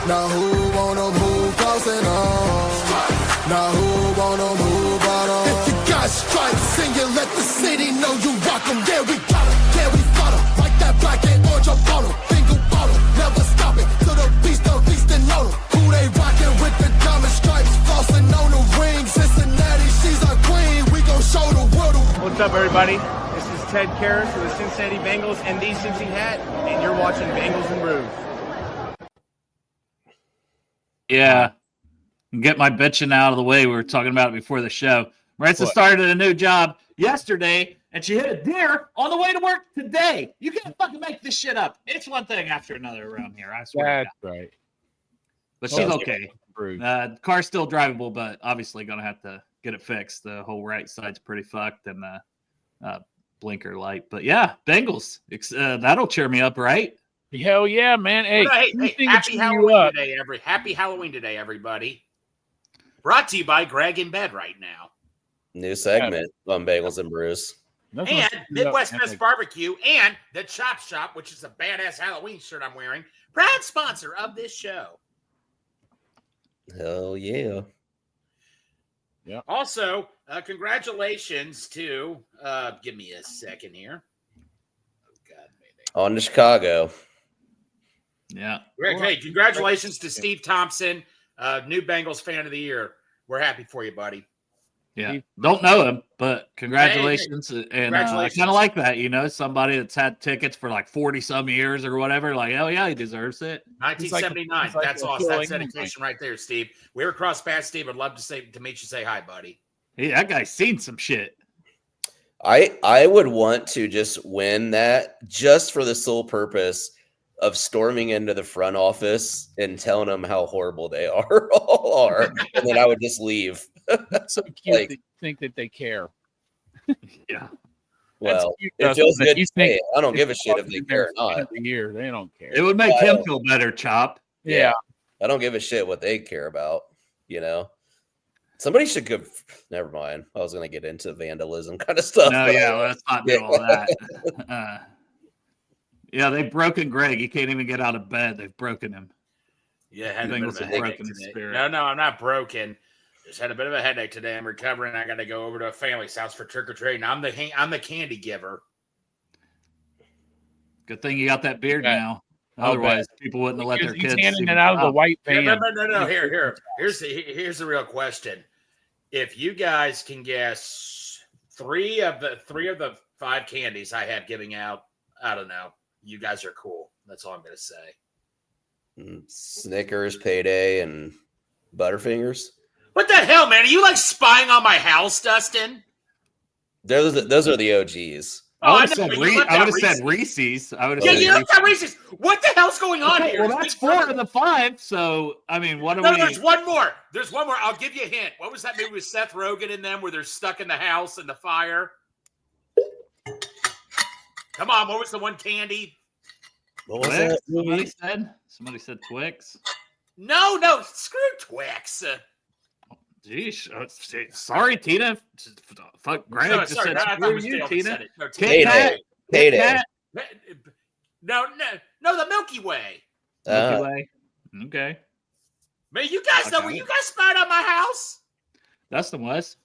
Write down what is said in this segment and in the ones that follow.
Now who wanna move closer now? Now who wanna move out on? If you got stripes and you let the city know you rock 'em, yeah we got 'em, yeah we fought 'em. Like that black and orange up on 'em, bingo bottle, never stop it. To the beast and know 'em. Who they rockin' with the diamond stripes, flossing on the ring. Cincinnati, she's our queen, we gon' show the world. What's up, everybody? This is Ted Karras for the Cincinnati Bengals and the Cincy Hat, and you're watching Bengals and Brews. Yeah. Get my bitching out of the way. We were talking about it before the show. Marissa started a new job yesterday, and she hit a deer on the way to work today. You can't fucking make this shit up. It's one thing after another around here, I swear. That's right. But she's okay. Car's still drivable, but obviously going to have to get it fixed. The whole right side's pretty fucked, and the blinker light. But yeah, Bengals. That'll cheer me up, right? Hell yeah, man. Hey, happy Halloween today, happy Halloween today, everybody. Brought to you by Greg in bed right now. New segment on Bagels and Brews. And Midwest Best Barbecue and the Chop Shop, which is a badass Halloween shirt I'm wearing. Proud sponsor of this show. Hell yeah. Yeah. Also, congratulations to, give me a second here. Oh, God, maybe. On to Chicago. Yeah. Greg, hey, congratulations to Steve Thompson, new Bengals fan of the year. We're happy for you, buddy. Yeah. Don't know him, but congratulations. Hey. And I kind of like that, somebody that's had tickets for like 40 some years or whatever. Like, hell yeah, he deserves it. 1979. That's awesome. That's dedication right there, Steve. We were cross paths, Steve. I'd love to meet you. Say hi, buddy. Hey, that guy's seen some shit. I would want to just win that just for the sole purpose of storming into the front office and telling them how horrible they all are, and then I would just leave. That's so cute that you think that they care. Yeah. Well, it feels good to say it. I don't give a shit if they care or not. Every year, they don't care. It would make him feel better, Chop. Yeah. I don't give a shit what they care about, Somebody should go. Never mind. I was going to get into vandalism kind of stuff. No, let's not do all that. Yeah, they've broken Greg. He can't even get out of bed. They've broken him. Yeah, had a bit of a headache today. No, I'm not broken. Just had a bit of a headache today. I'm recovering. I got to go over to a family's house for trick or treating. I'm the candy giver. Good thing you got that beard now. Otherwise, people wouldn't have let their kids. He's handing it out of the white van. No. Here's the real question. If you guys can guess three of the 5 candies I have giving out, I don't know. You guys are cool. That's all I'm going to say. Snickers, Payday, and Butterfingers. What the hell, man? Are you like spying on my house, Dustin? Those are the OGs. I would have said Reese's. I would have you left out Reese's. What the hell's going on here? Well, that's 4 of the 5. So, I mean, what are we? There's one more. I'll give you a hint. What was that movie with Seth Rogen in them where they're stuck in the house in the fire? Come on, what was the one candy? What was that? Somebody said Twix. No, screw Twix. Jeez, sorry, Tina. Fuck, Greg just said screw you, Tina. Payday. No, the Milky Way. Milky Way. Okay. Man, you guys know where you guys spied on my house? Dustin was.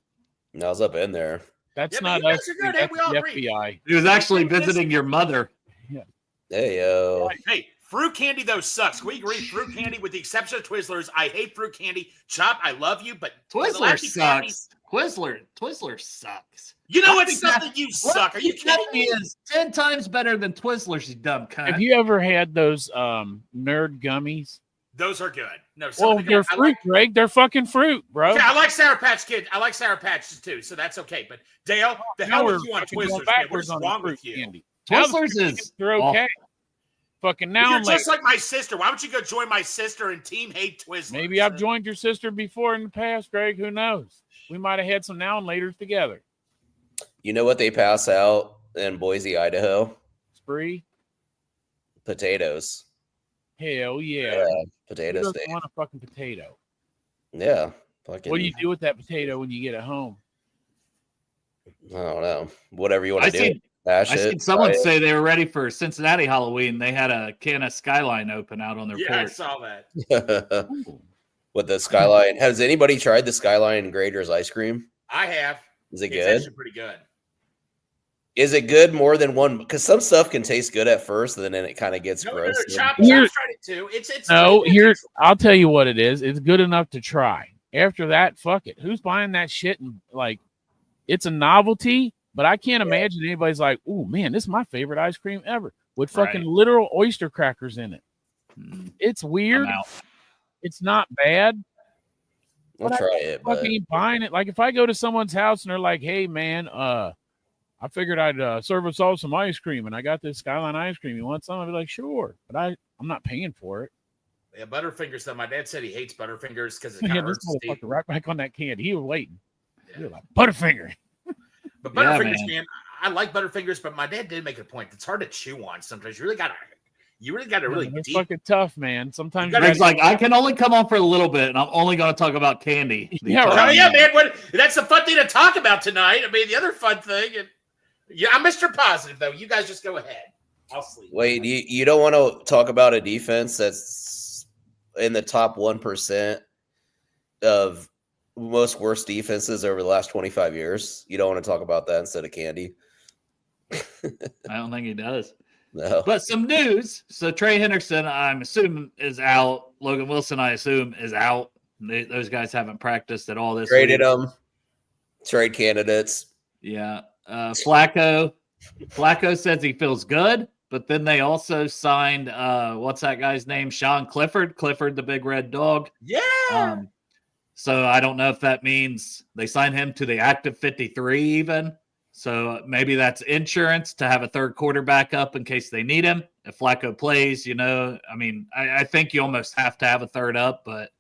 I was up in there. That's not us. That's we all the agree. FBI. He was actually visiting your mother. Yeah. Hey, yo. Hey, fruit candy, though, sucks. We agree. Fruit candy, with the exception of Twizzlers. I hate fruit candy. Chop, I love you, but Twizzler sucks. Twizzler sucks. You know what's something you suck? Are you kidding me? Is 10 times better than Twizzlers, you dumb cunt. Have you ever had those nerd gummies? Those are good. No, they're fruit, Greg. They're fucking fruit, bro. Yeah, I like Sour Patch Kids. I like Sour Patches too, so that's okay. But Dale, the hell with you on Twizzlers? What's wrong with you? Candy. Twizzlers they're okay. Fucking now you're just like my sister. Why don't you go join my sister and team hate Twizzlers? Maybe I've joined your sister before in the past, Greg. Who knows? We might have had some now and laters together. You know what they pass out in Boise, Idaho? Spree? Potatoes. Hell yeah. Potato Who steak. doesn't want a fucking potato? Yeah. Fucking, what do you do with that potato when you get it home? I don't know. Whatever you want to do. Bash I it. seen someone try it. say they were ready for Cincinnati Halloween. They had a can of Skyline open out on their Yeah, I porch. saw that. With the Skyline. Has anybody tried the Skyline Grader's ice cream? I have. Is it It's good? actually pretty good. Is it good more than one? Because some stuff can taste good at first, and then it kind of gets No, gross. Chop Here- tried it too. It's No, pretty good. here I'll tell you what it is. It's good enough to try. After that, fuck it. Who's buying that shit? And like, it's a novelty, but I can't imagine anybody's like, "Oh man, this is my favorite ice cream ever," with fucking Right. literal oyster crackers in it. Mm, It's I'm weird. out. It's not bad. I'll But I try it, but Fucking ain't buying it. Like if I go to someone's house and they're like, "Hey man, I figured I'd serve us all some ice cream, and I got this Skyline ice cream. You want some?" I'd be like, "Sure," but I'm not paying for it. Yeah, Butterfingers though. My dad said he hates Butterfingers because it Yeah, kind of this hurts his teeth. motherfucker right back on that candy. He was waiting. He Yeah. was like, "Butterfinger." But Yeah, Butterfingers, man. man, I like Butterfingers, but my dad did make a point. It's hard to chew on sometimes. You really gotta really They're deep. fucking tough, man. Sometimes You you Greg's gotta, like, I can only come on for a little bit, and I'm only going to talk about candy. the Yeah, entire Oh right. yeah, night. man. What? That's the fun thing to talk about tonight. I mean, the other fun thing. And, yeah, I'm Mr. Positive though. You guys just go ahead. I'll sleep. wait, you don't want to talk about a defense that's in the top 1% of most worst defenses over the last 25 years? You don't want to talk about that instead of candy? I don't think he does. No. But some news. So Trey Henderson, I'm assuming, is out. Logan Wilson, I assume, is out. Those guys haven't practiced at all this Traded week. them. Trade candidates. Yeah. Flacco says he feels good, but then they also signed what's that guy's name? Sean Clifford, the big red dog. Yeah. So I don't know if that means they signed him to the active 53 even. So maybe that's insurance to have a third quarterback up in case they need him. If Flacco plays, I mean, I think you almost have to have a third up, but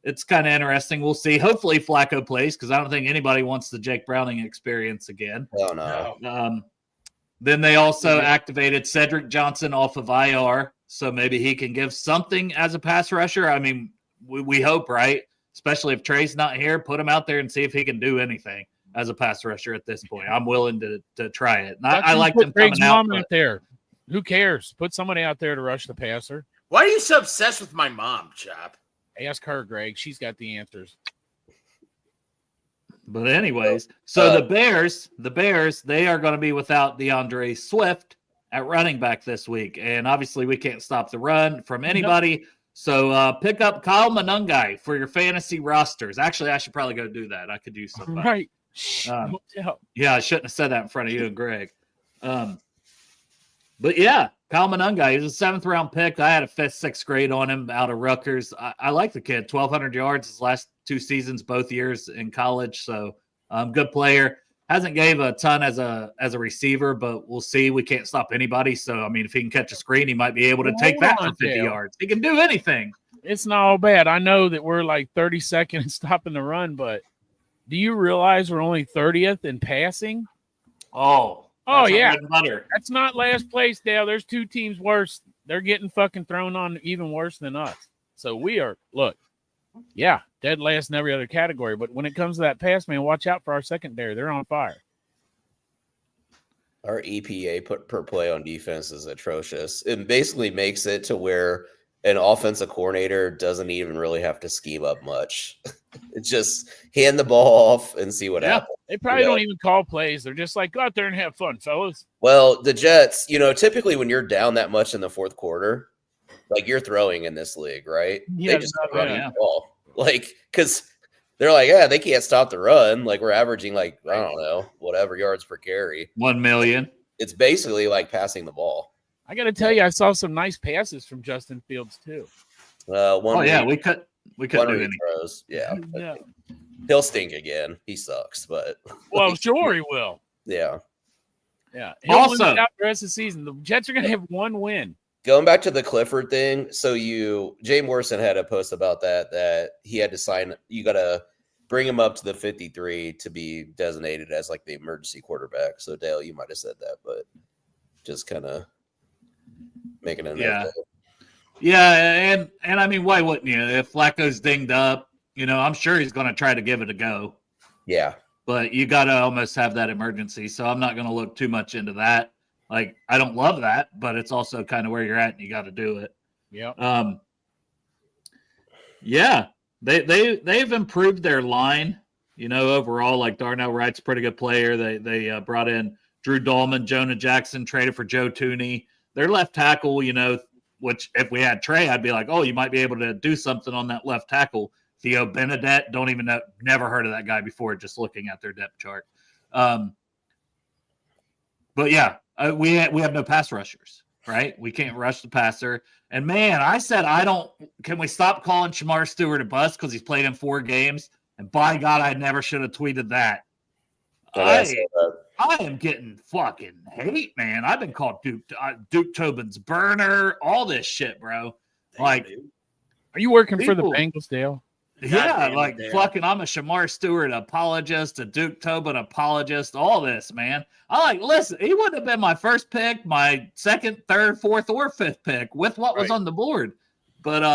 it's kind of interesting. We'll see. Hopefully Flacco plays because I don't think anybody wants the Jake Browning experience again. Oh, no. Then they also activated Cedric Johnson off of IR, so maybe he can give something as a pass rusher. I mean, we hope, right? Especially if Trey's not here, put him out there and see if he can do anything as a pass rusher at this point. I'm willing to try it. And I like them coming Greg's out. mom out there. Who cares? Put somebody out there to rush the passer. Why are you so obsessed with my mom, Chop? Ask her, Greg. She's got the answers. But anyways, so the Bears, they are going to be without DeAndre Swift at running back this week. And obviously we can't stop the run from anybody. So pick up Kyle Monungai for your fantasy rosters. Actually, I should probably go do that. I could use some. Right. Don't tell. Yeah, I shouldn't have said that in front of you and Greg. But yeah, Kyle Monungai, he's a 7th round pick. I had a 5th, 6th grade on him out of Rutgers. I like the kid. 1,200 yards his last 2 seasons, both years in college. So good player. Hasn't gave a ton as a receiver, but we'll see. We can't stop anybody. So, I mean, if he can catch a screen, he might be able to take that for 50 yards. He can do anything. It's not all bad. I know that we're like 32nd in stopping the run, but do you realize we're only 30th in passing? Oh, Oh, yeah. Butter. That's not last place, Dale. There's 2 teams worse. They're getting fucking thrown on even worse than us. So we are, look, yeah, dead last in every other category. But when it comes to that pass, man, watch out for our secondary. They're on fire. Our EPA per play on defense is atrocious. It basically makes it to where an offensive coordinator doesn't even really have to scheme up much. It's just hand the ball off and see what happens. They probably don't even call plays. They're just like, go out there and have fun, fellas. Well, the Jets, typically when you're down that much in the fourth quarter, like you're throwing in this league, right? Yeah, They just keep running yeah. the ball. Like, because they're like, yeah, they can't stop the run. Like we're averaging like, I don't know, whatever yards per carry. 1 million. It's basically like passing the ball. I got to tell you, I saw some nice passes from Justin Fields, too. We couldn't do anything. throws. Yeah. Yeah. He'll stink again. He sucks, but Well, sure he will. yeah. Yeah. He'll Also- win it out the rest of the season. The Jets are going to have 1 win. Going back to the Clifford thing, so Jay Morrison had a post about that he had to sign. You got to bring him up to the 53 to be designated as like the emergency quarterback. So Dale, you might have said that, but just kind of making a note there. Yeah, and I mean, why wouldn't you? If Flacco's dinged up, I'm sure he's going to try to give it a go. Yeah. but you got to almost have that emergency. So I'm not going to look too much into that. Like, I don't love that, but it's also kind of where you're at and you got to do it. Yeah. Yeah, they've improved their line, overall. Like Darnell Wright's a pretty good player. They brought in Drew Dolman, Jonah Jackson, traded for Joe Tooney. Their left tackle, which if we had Trey, I'd be like, oh, you might be able to do something on that left tackle. Theo Benedette, don't even know, never heard of that guy before, just looking at their depth chart. But yeah, we have no pass rushers, right? We can't rush the passer. And man, I said, can we stop calling Shamar Stewart a bust because he's played in 4 games? And by God, I never should have tweeted that. I am getting fucking hate, man. I've been called Duke Tobin's burner, all this shit, bro. Like, are you working for the Bengals, Dale? Yeah, like fucking, I'm a Shamar Stewart apologist, a Duke Tobin apologist, all this, man. Listen, he wouldn't have been my first pick, my second, third, fourth, or fifth pick with what was on the board. But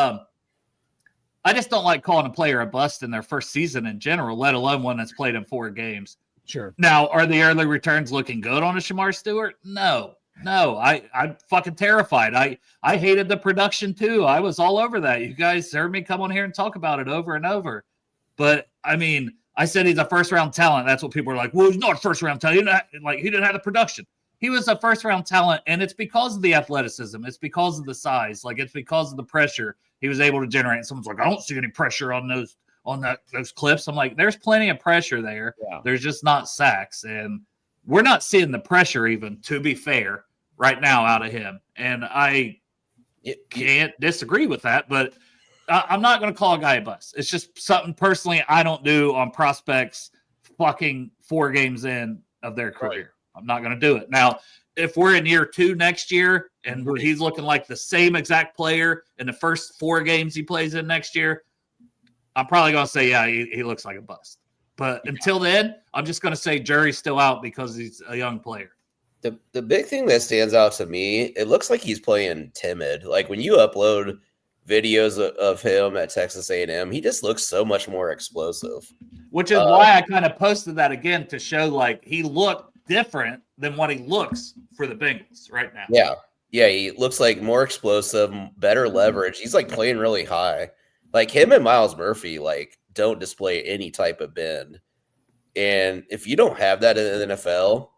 I just don't like calling a player a bust in their first season in general, let alone one that's played in 4 games. Sure. Now, are the early returns looking good on a Shamar Stewart? No, I'm fucking terrified. I hated the production too. I was all over that. You guys heard me come on here and talk about it over and over. But I mean, I said he's a first round talent. That's what people are like. Well, he's not a first round talent. He didn't have the production. He was a first round talent, and it's because of the athleticism. It's because of the size. Like, it's because of the pressure he was able to generate. And someone's like, I don't see any pressure on those clips. I'm like, there's plenty of pressure there. Yeah. There's just not sacks, and we're not seeing the pressure even, to be fair, right now out of him. And I can't disagree with that, but I'm not going to call a guy a bust. It's just something personally I don't do on prospects fucking 4 games in of their career. Right. I'm not going to do it. Now, if we're in year 2 next year and he's looking like the same exact player in the first 4 games he plays in next year, I'm probably going to say, yeah, he looks like a bust. But until then, I'm just going to say jury's still out because he's a young player. The big thing that stands out to me, it looks like he's playing timid. Like, when you upload videos of him at Texas A&M, he just looks so much more explosive. Which is why I kind of posted that again to show, like, he looked different than what he looks for the Bengals right now. Yeah, he looks like more explosive, better leverage. He's, like, playing really high. Like, him and Miles Murphy, like, don't display any type of bend. And if you don't have that in the NFL,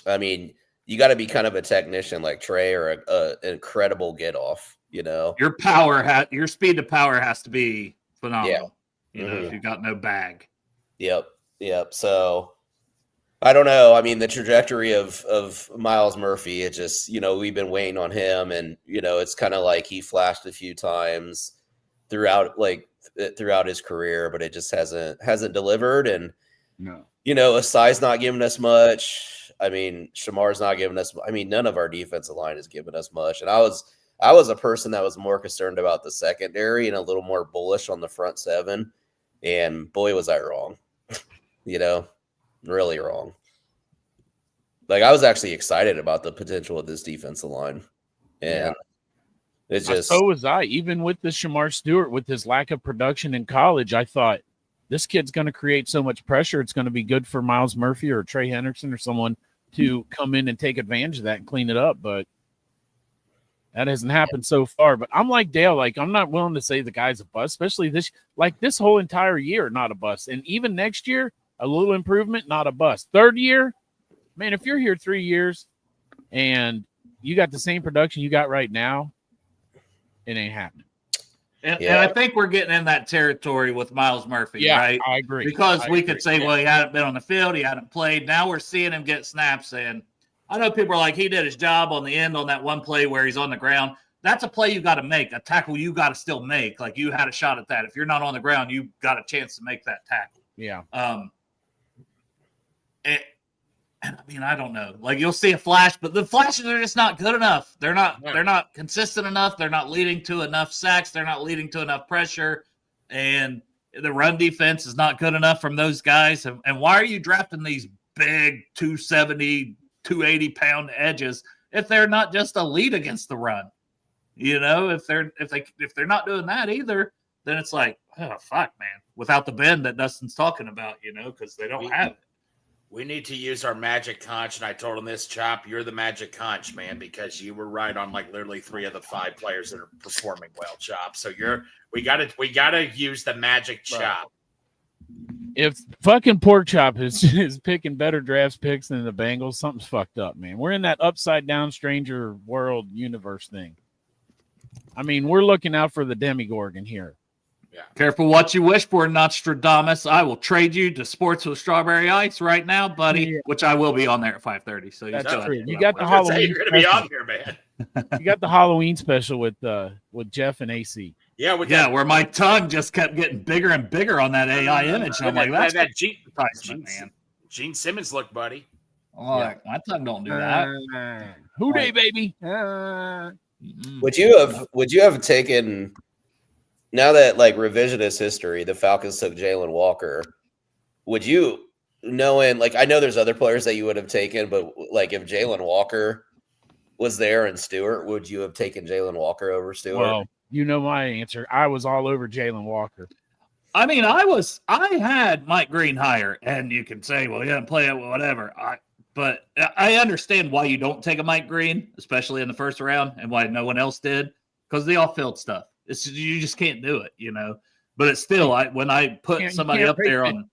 I mean, you got to be kind of a technician like Trey or an incredible get off, Your speed to power has to be phenomenal. Yeah. If you got no bag. Yep. So I don't know. I mean, the trajectory of Miles Murphy, it just, we've been waiting on him, and, it's kind of like he flashed a few times throughout his career, but it just hasn't delivered. And Asai's not giving us much. I mean, Shamar's not giving us. I mean, none of our defensive line is giving us much. And I was a person that was more concerned about the secondary and a little more bullish on the front 7. And boy, was I wrong. Really wrong. Like, I was actually excited about the potential of this defensive line, and it's just so was I. Even with the Shamar Stewart, with his lack of production in college, I thought this kid's going to create so much pressure. It's going to be good for Miles Murphy or Trey Henderson or someone to come in and take advantage of that and clean it up. But that hasn't happened so far. But I'm like Dale, like, I'm not willing to say the guy's a bust, especially this whole entire year, not a bust. And even next year, a little improvement, not a bust. 3rd year, man, if you're here 3 years and you got the same production you got right now, it ain't happening. And I think we're getting in that territory with Miles Murphy, right? I agree. Because we could say, well, he hadn't been on the field, he hadn't played. Now we're seeing him get snaps, and I know people are like, he did his job on the end on that one play where he's on the ground. That's a play you got to make, a tackle you got to still make. Like, you had a shot at that. If you're not on the ground, you got a chance to make that tackle. Yeah. And I mean, I don't know. Like, you'll see a flash, but the flashes are just not good enough. They're not consistent enough. They're not leading to enough sacks. They're not leading to enough pressure. And the run defense is not good enough from those guys. And why are you drafting these big 270, 280-pound edges if they're not just elite against the run? If they're not doing that either, then it's like, oh, fuck, man. Without the bend that Dustin's talking about, because they don't have it. We need to use our magic conch, and I told him this, Chop, you're the magic conch, man, because you were right on like literally 3 of the 5 players that are performing well, Chop. So we gotta use the magic chop. If fucking Pork Chop is picking better drafts picks than the Bengals, something's fucked up, man. We're in that upside down stranger world universe thing. I mean, we're looking out for the Demigorgon here. Yeah. Careful what you wish for, Nostradamus. I will trade you to Sports with Strawberry Ice right now, buddy, which I will be on there at 5:30. So that's true. You got the Halloween. You're going to be on here, man. You got the Halloween special with Jeff and AC. Yeah, where my tongue just kept getting bigger and bigger on that AI image. And I'm like, that's that Gene Simmons look, buddy. Oh, yeah. My tongue don't do that. Who day, baby? Would you have taken, now that like revisionist history, the Falcons took Jalen Walker, would you, knowing, like, I know there's other players that you would have taken, but like if Jalen Walker was there and Stewart, would you have taken Jalen Walker over Stewart? Well, you know my answer. I was all over Jalen Walker. I mean, I had Mike Green higher, and you can say, well, he didn't play it, whatever. But I understand why you don't take a Mike Green, especially in the first round, and why no one else did, because they all filled stuff. You just can't do it, But it's still, when I put somebody up there on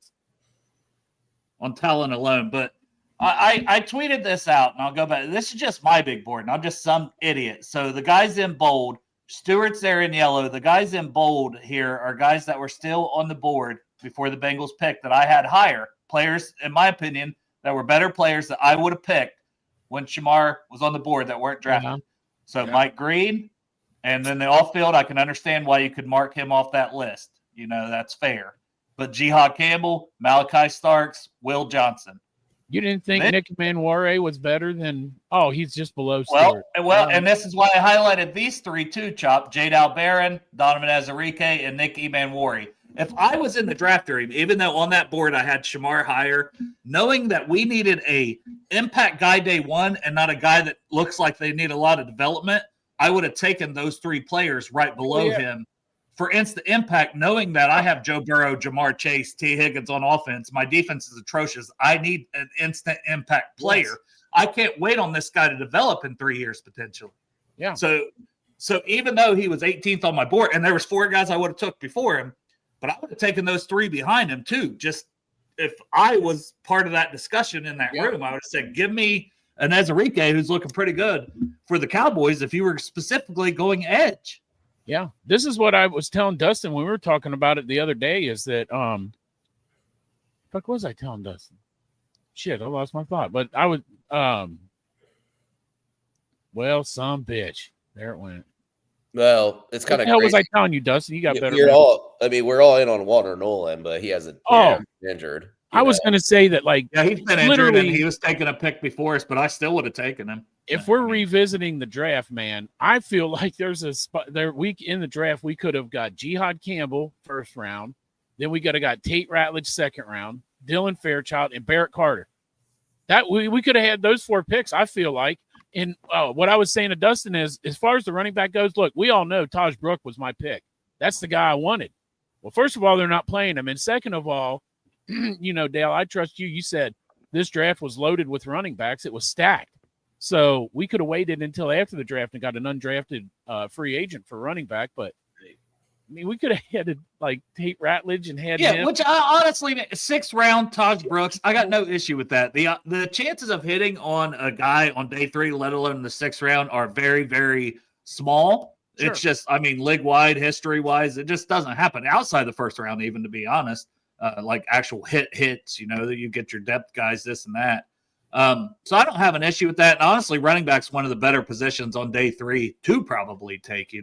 talent alone, but I tweeted this out, and I'll go back. This is just my big board, and I'm just some idiot. So the guys in bold, Stewart's there in yellow. The guys in bold here are guys that were still on the board before the Bengals picked that I had higher. Players, in my opinion, that were better players that I would have picked when Shamar was on the board that weren't drafted. So Mike Green, and then the off-field, I can understand why you could mark him off that list. That's fair. But Jihad Campbell, Malachi Starks, Will Johnson. You didn't think Nick Manware was better than – he's just below Stewart. Well, and this is why I highlighted these 3 too, Chop. Jade Albaran, Donovan Azarique, and Nick Manware. If I was in the draft room, even though on that board I had Shamar higher, knowing that we needed a impact guy day one and not a guy that looks like they need a lot of development, I would have taken those 3 players right below him for instant impact, knowing that I have Joe Burrow, Jamar Chase, T. Higgins on offense. My defense is atrocious. I need an instant impact player. Yes. I can't wait on this guy to develop in 3 years potentially. Yeah. So even though he was 18th on my board, and there was 4 guys I would have took before him, but I would have taken those 3 behind him too. Just if I was part of that discussion in that room, I would have said, give me an Azarique who's looking pretty good for the Cowboys if you were specifically going edge. Yeah. This is what I was telling Dustin when we were talking about it the other day is that what was I telling Dustin? Shit, I lost my thought. But I would some bitch. There it went. Well, it's kind of crazy. What was I telling you, Dustin? You got better. We're all in on Walter Nolan, but he hasn't injured. I was going to say that, he's been injured and he was taking a pick before us, but I still would have taken him. If we're revisiting the draft, man, I feel like there's a spot there. In the draft, we could have got Jihad Campbell first round, then we could have got Tate Ratledge second round, Dylan Fairchild, and Barrett Carter. That we could have had those 4 picks. I feel like. And what I was saying to Dustin is, as far as the running back goes, look, we all know Taj Brook was my pick. That's the guy I wanted. Well, first of all, they're not playing him. And second of all, Dale, I trust you. You said this draft was loaded with running backs. It was stacked. So we could have waited until after the draft and got an undrafted free agent for running back. But, I mean, we could have had Tate Ratledge and had him. Which honestly, 6th round, Taj Brooks, I got no issue with that. The chances of hitting on a guy on day 3, let alone the 6th round, are very, very small. Sure. It's just, league-wide, history-wise, it just doesn't happen outside the 1st round, even, to be honest. Actual hits, that you get your depth guys, this and that. So I don't have an issue with that. And honestly, running back's one of the better positions on day 3 to probably take,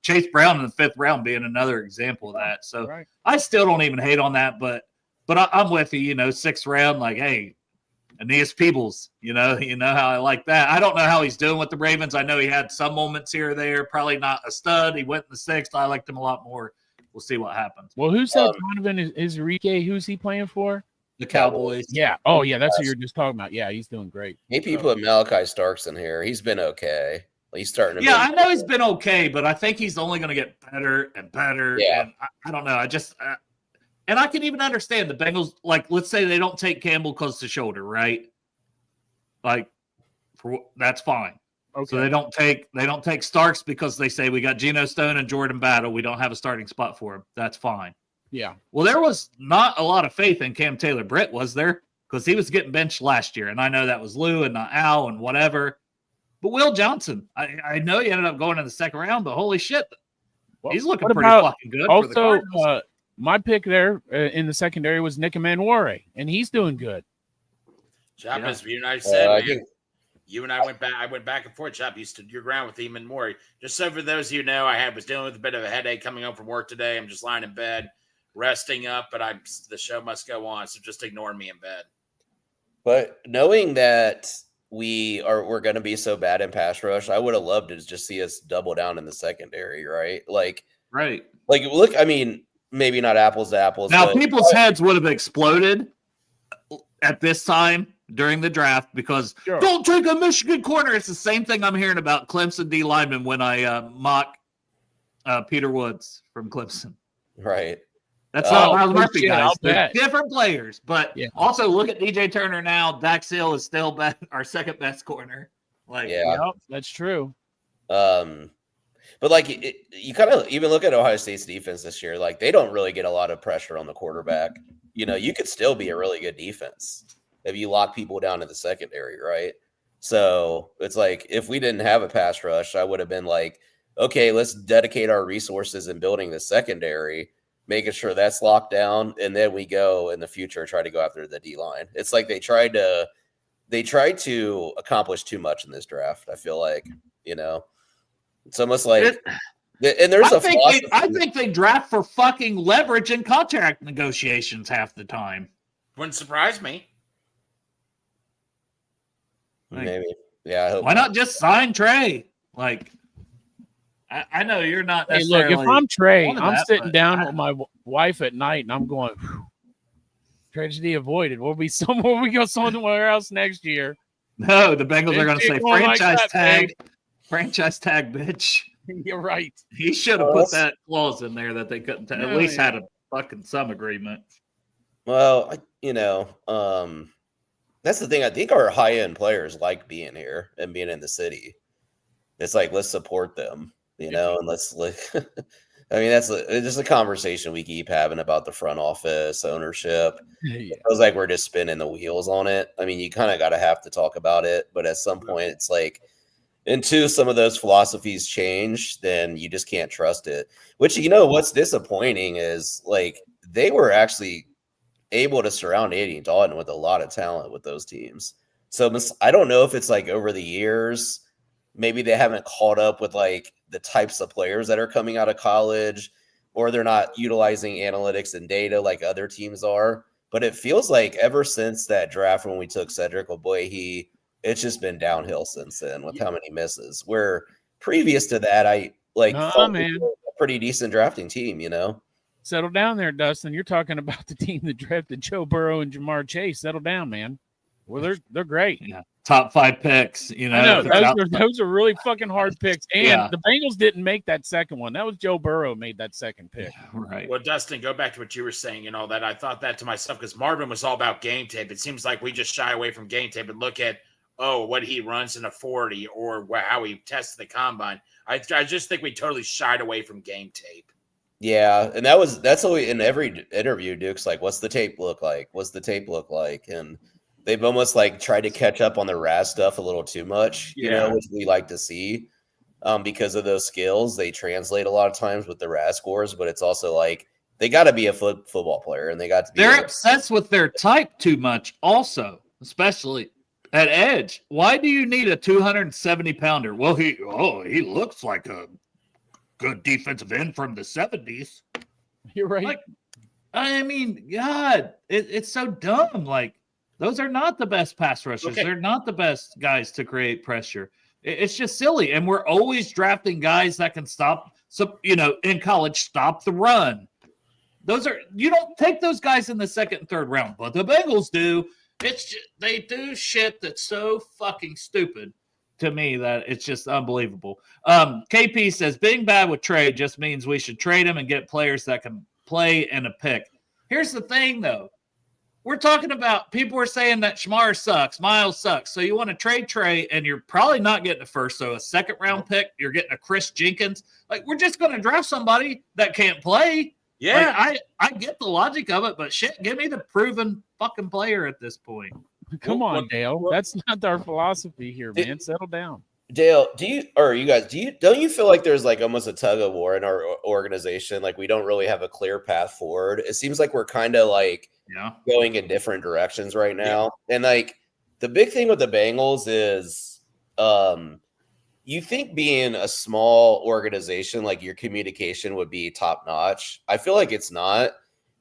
Chase Brown in the 5th round being another example of that. So I still don't even hate on that, but I'm with you, 6th round, hey, Aeneas Peebles, you know how I like that. I don't know how he's doing with the Ravens. I know he had some moments here or there, probably not a stud. He went in the 6th. I liked him a lot more. We'll see what happens. Well, who's that Donovan Azarique? Who's he playing for? The Cowboys. Yeah. Oh, yeah. That's what you're just talking about. Yeah, he's doing great. Maybe put Malachi Starks in here. He's been okay. He's starting to. Yeah, I know he's been okay, but I think he's only going to get better and better. Yeah. And I don't know. I just and I can even understand the Bengals. Like, let's say they don't take Campbell because the shoulder, right? Like, that's fine. Okay. So they don't take Starks because they say we got Geno Stone and Jordan Battle. We don't have a starting spot for him. That's fine. Yeah. Well, there was not a lot of faith in Cam Taylor-Britt, was there? Because he was getting benched last year, and I know that was Lou and not Al and whatever. But Will Johnson, I know he ended up going in the second round, but holy shit, he's looking pretty fucking good. For the Cardinals. My pick there in the secondary was Nick Emanuele, and he's doing good. Chop, as you and I said, think, you and I went back. I went back and forth. Chop, you stood your ground with Emanuele. Just so for those of you who know, I was dealing with a bit of a headache coming home from work today. I'm just lying in bed, resting up, but the show must go on, so just ignore me in bed. But knowing that we're going to be so bad in pass rush, I would have loved to just see us double down in the secondary, right? Right. Look, I mean, maybe not apples to apples. Now, people's heads would have exploded at this time during the draft because don't take a Michigan corner. It's the same thing I'm hearing about Clemson D lineman when I mock Peter Woods from Clemson. Right. That's not Miles Murphy, guys. They're bet. different players. But also look at DJ Turner now. Dax Hill is still our second best corner. That's true. But you kind of even look at Ohio State's defense this year. Like, they don't really get a lot of pressure on the quarterback. You could still be a really good defense if you lock people down in the secondary, right? So it's like, if we didn't have a pass rush, I would have been like, okay, let's dedicate our resources in building the secondary, making sure that's locked down, and then we go in the future try to go after the D line. It's like they tried to accomplish too much in this draft. I feel like, it's almost like, and there's I think they draft for fucking leverage in contract negotiations half the time. Wouldn't surprise me. Maybe, yeah. I hope why not just sign Trey? Like, I know you're not necessarily. Hey, look, if I'm Trey, I'm sitting down with my wife at night, and I'm going, tragedy avoided. We'll go somewhere else next year. No, the Bengals are going to say franchise tag, bitch. You're right. He should have put that clause in there that they couldn't at least had a fucking some agreement. Well, that's the thing. I think our high-end players like being here and being in the city. It's like, let's support them. And let's I mean, it's just a conversation we keep having about the front office ownership. It feels like we're just spinning the wheels on it. I mean, you kind of have to talk about it, but at some point it's like, until some of those philosophies change, then you just can't trust it. Which, what's disappointing is, like, they were actually able to surround Andy Dalton with a lot of talent with those teams. So I don't know if it's like over the years, maybe they haven't caught up with like the types of players that are coming out of college, or they're not utilizing analytics and data like other teams are. But it feels like ever since that draft when we took Cedric Ogbuehi, it's just been downhill since then with how many misses. Where previous to that, I thought we were a pretty decent drafting team, Settle down there, Dustin. You're talking about the team that drafted Joe Burrow and Jamar Chase. Settle down, man. Well, they're great. Yeah. Top 5 picks, I know those are really fucking hard picks. And the Bengals didn't make that second one. That was Joe Burrow made that second pick. Right. Well, Dustin, go back to what you were saying and all that. I thought that to myself because Marvin was all about game tape. It seems like we just shy away from game tape and look at what he runs in a 40 or how he tested the combine. I just think we totally shied away from game tape. Yeah, and that's always in every interview. Duke's like, "What's the tape look like? What's the tape look like?" And they've almost like tried to catch up on the RAS stuff a little too much, which we like to see because of those skills. They translate a lot of times with the RAS scores, but it's also like they got to be a football player, and they got to be. They're obsessed with their type too much, also, especially at edge. Why do you need a 270-pounder? Well, he looks like a good defensive end from the 70s. You're right. Like, I mean, God, it's so dumb. Like, those are not the best pass rushers. Okay. They're not the best guys to create pressure. It's just silly. And we're always drafting guys that can stop. So, in college, stop the run. You don't take those guys in the second and third round, but the Bengals do. It's just, they do shit that's so fucking stupid to me that it's just unbelievable. KP says being bad with trade just means we should trade him and get players that can play and a pick. Here's the thing, though. We're talking about people are saying that Shamar sucks, Miles sucks. So you want to trade Trey, and you're probably not getting a first. So a second round pick, you're getting a Chris Jenkins. Like, we're just going to draft somebody that can't play. Yeah. Like, I get the logic of it, but shit, give me the proven fucking player at this point. Come on, Dale. That's not our philosophy here, man. Settle down. Dale, don't you feel like there's like almost a tug of war in our organization? Like we don't really have a clear path forward. It seems like we're kind of like going in different directions right now. Yeah. And like the big thing with the Bengals is you think being a small organization, like your communication would be top notch. I feel like it's not.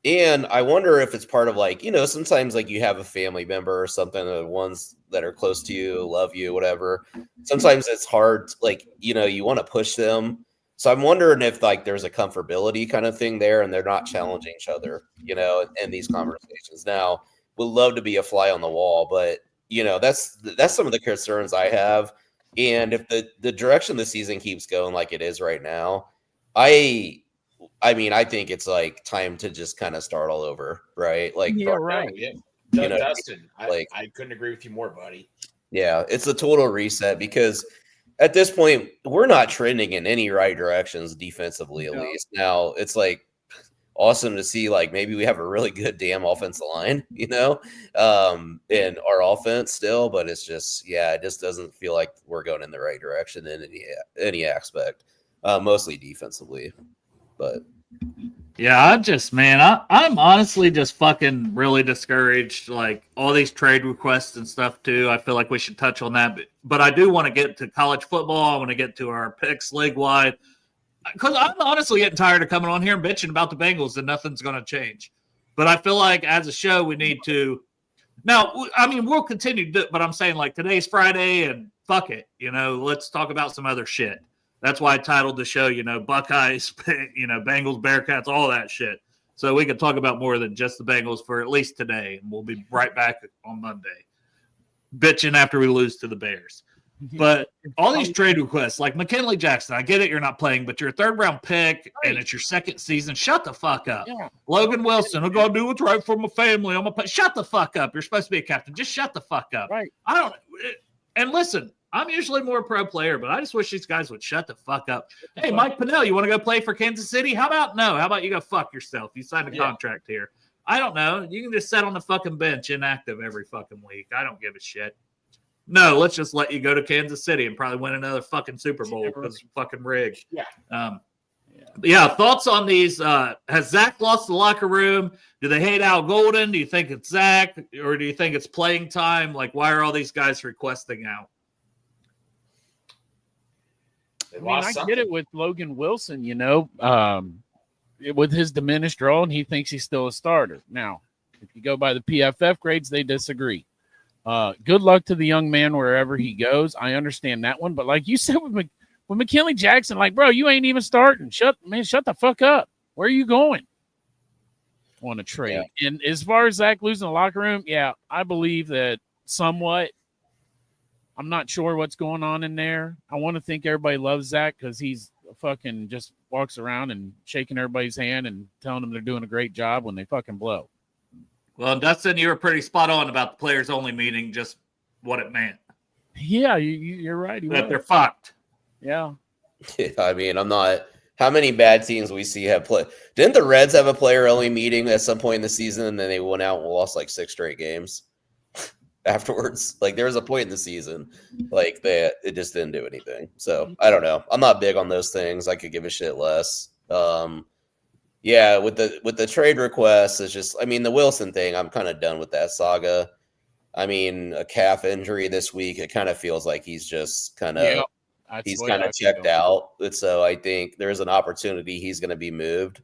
And I wonder if it's part of like, sometimes like you have a family member or something, the ones that are close to you, love you, whatever. Sometimes it's hard, like, you want to push them. So I'm wondering if like there's a comfortability kind of thing there and they're not challenging each other, in these conversations. Now, we'd love to be a fly on the wall, but, that's some of the concerns I have. And if the direction the season keeps going like it is right now, I think it's like time to just kind of start all over, right? Like, right. Yeah. Dustin, I couldn't agree with you more, buddy. Yeah, it's a total reset because at this point, we're not trending in any right directions defensively, at least. Now, it's like awesome to see, like, maybe we have a really good damn offensive line, in our offense still, but it's just, it just doesn't feel like we're going in the right direction in any aspect, mostly defensively. But yeah, I'm honestly just fucking really discouraged. Like all these trade requests and stuff too. I feel like we should touch on that. But I do want to get to college football. I want to get to our picks league wide because I'm honestly getting tired of coming on here and bitching about the Bengals and nothing's going to change. But I feel like as a show we need to. Now, I mean, we'll continue to do it, but I'm saying like today's Friday and fuck it. Let's talk about some other shit. That's why I titled the show, Buckeyes, Bengals, Bearcats, all that shit. So we can talk about more than just the Bengals for at least today. And we'll be right back on Monday, bitching after we lose to the Bears. But all these trade requests, like McKinley Jackson, I get it, you're not playing, but you're a third-round pick, and it's your second season. Shut the fuck up. Yeah. Logan Wilson, I'm going to do what's right for my family. Shut the fuck up. You're supposed to be a captain. Just shut the fuck up. Right. And listen, I'm usually more a pro player, but I just wish these guys would shut the fuck up. Hey, Mike Pinnell, you want to go play for Kansas City? How about no? How about you go fuck yourself? You signed a contract here. I don't know. You can just sit on the fucking bench inactive every fucking week. I don't give a shit. No, let's just let you go to Kansas City and probably win another fucking Super Bowl because it's fucking rigged. Yeah. Thoughts on these? Has Zach lost the locker room? Do they hate Al Golden? Do you think it's Zach? Or do you think it's playing time? Like, why are all these guys requesting out? I get it with Logan Wilson, with his diminished role, and he thinks he's still a starter. Now, if you go by the PFF grades, they disagree. Good luck to the young man wherever he goes. I understand that one. But like you said with McKinley Jackson, like, bro, you ain't even starting. Shut the fuck up. Where are you going? On a trade. Yeah. And as far as Zach losing the locker room, I believe that somewhat. I'm not sure what's going on in there. I want to think everybody loves Zach because he's fucking just walks around and shaking everybody's hand and telling them they're doing a great job when they fucking blow. Well, Dustin, you were pretty spot on about the players only meeting, just what it meant. Yeah, you're right. That they're fucked. Yeah. I mean, I'm not. How many bad teams we see have play? Didn't the Reds have a player only meeting at some point in the season and then they went out and lost like 6 straight games? Afterwards, like there was a point in the season like that it just didn't do anything. So I don't know. I'm not big on those things. I could give a shit less. With the trade requests, it's just the Wilson thing, I'm kind of done with that saga. A calf injury this week, it kind of feels like he's just kind of checked out. And so I think there's an opportunity he's going to be moved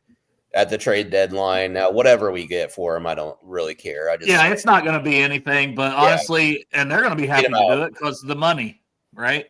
at the trade deadline. Now, whatever we get for him, I don't really care. It's not going to be anything, but honestly, and they're going to be happy to do it because of the money, right?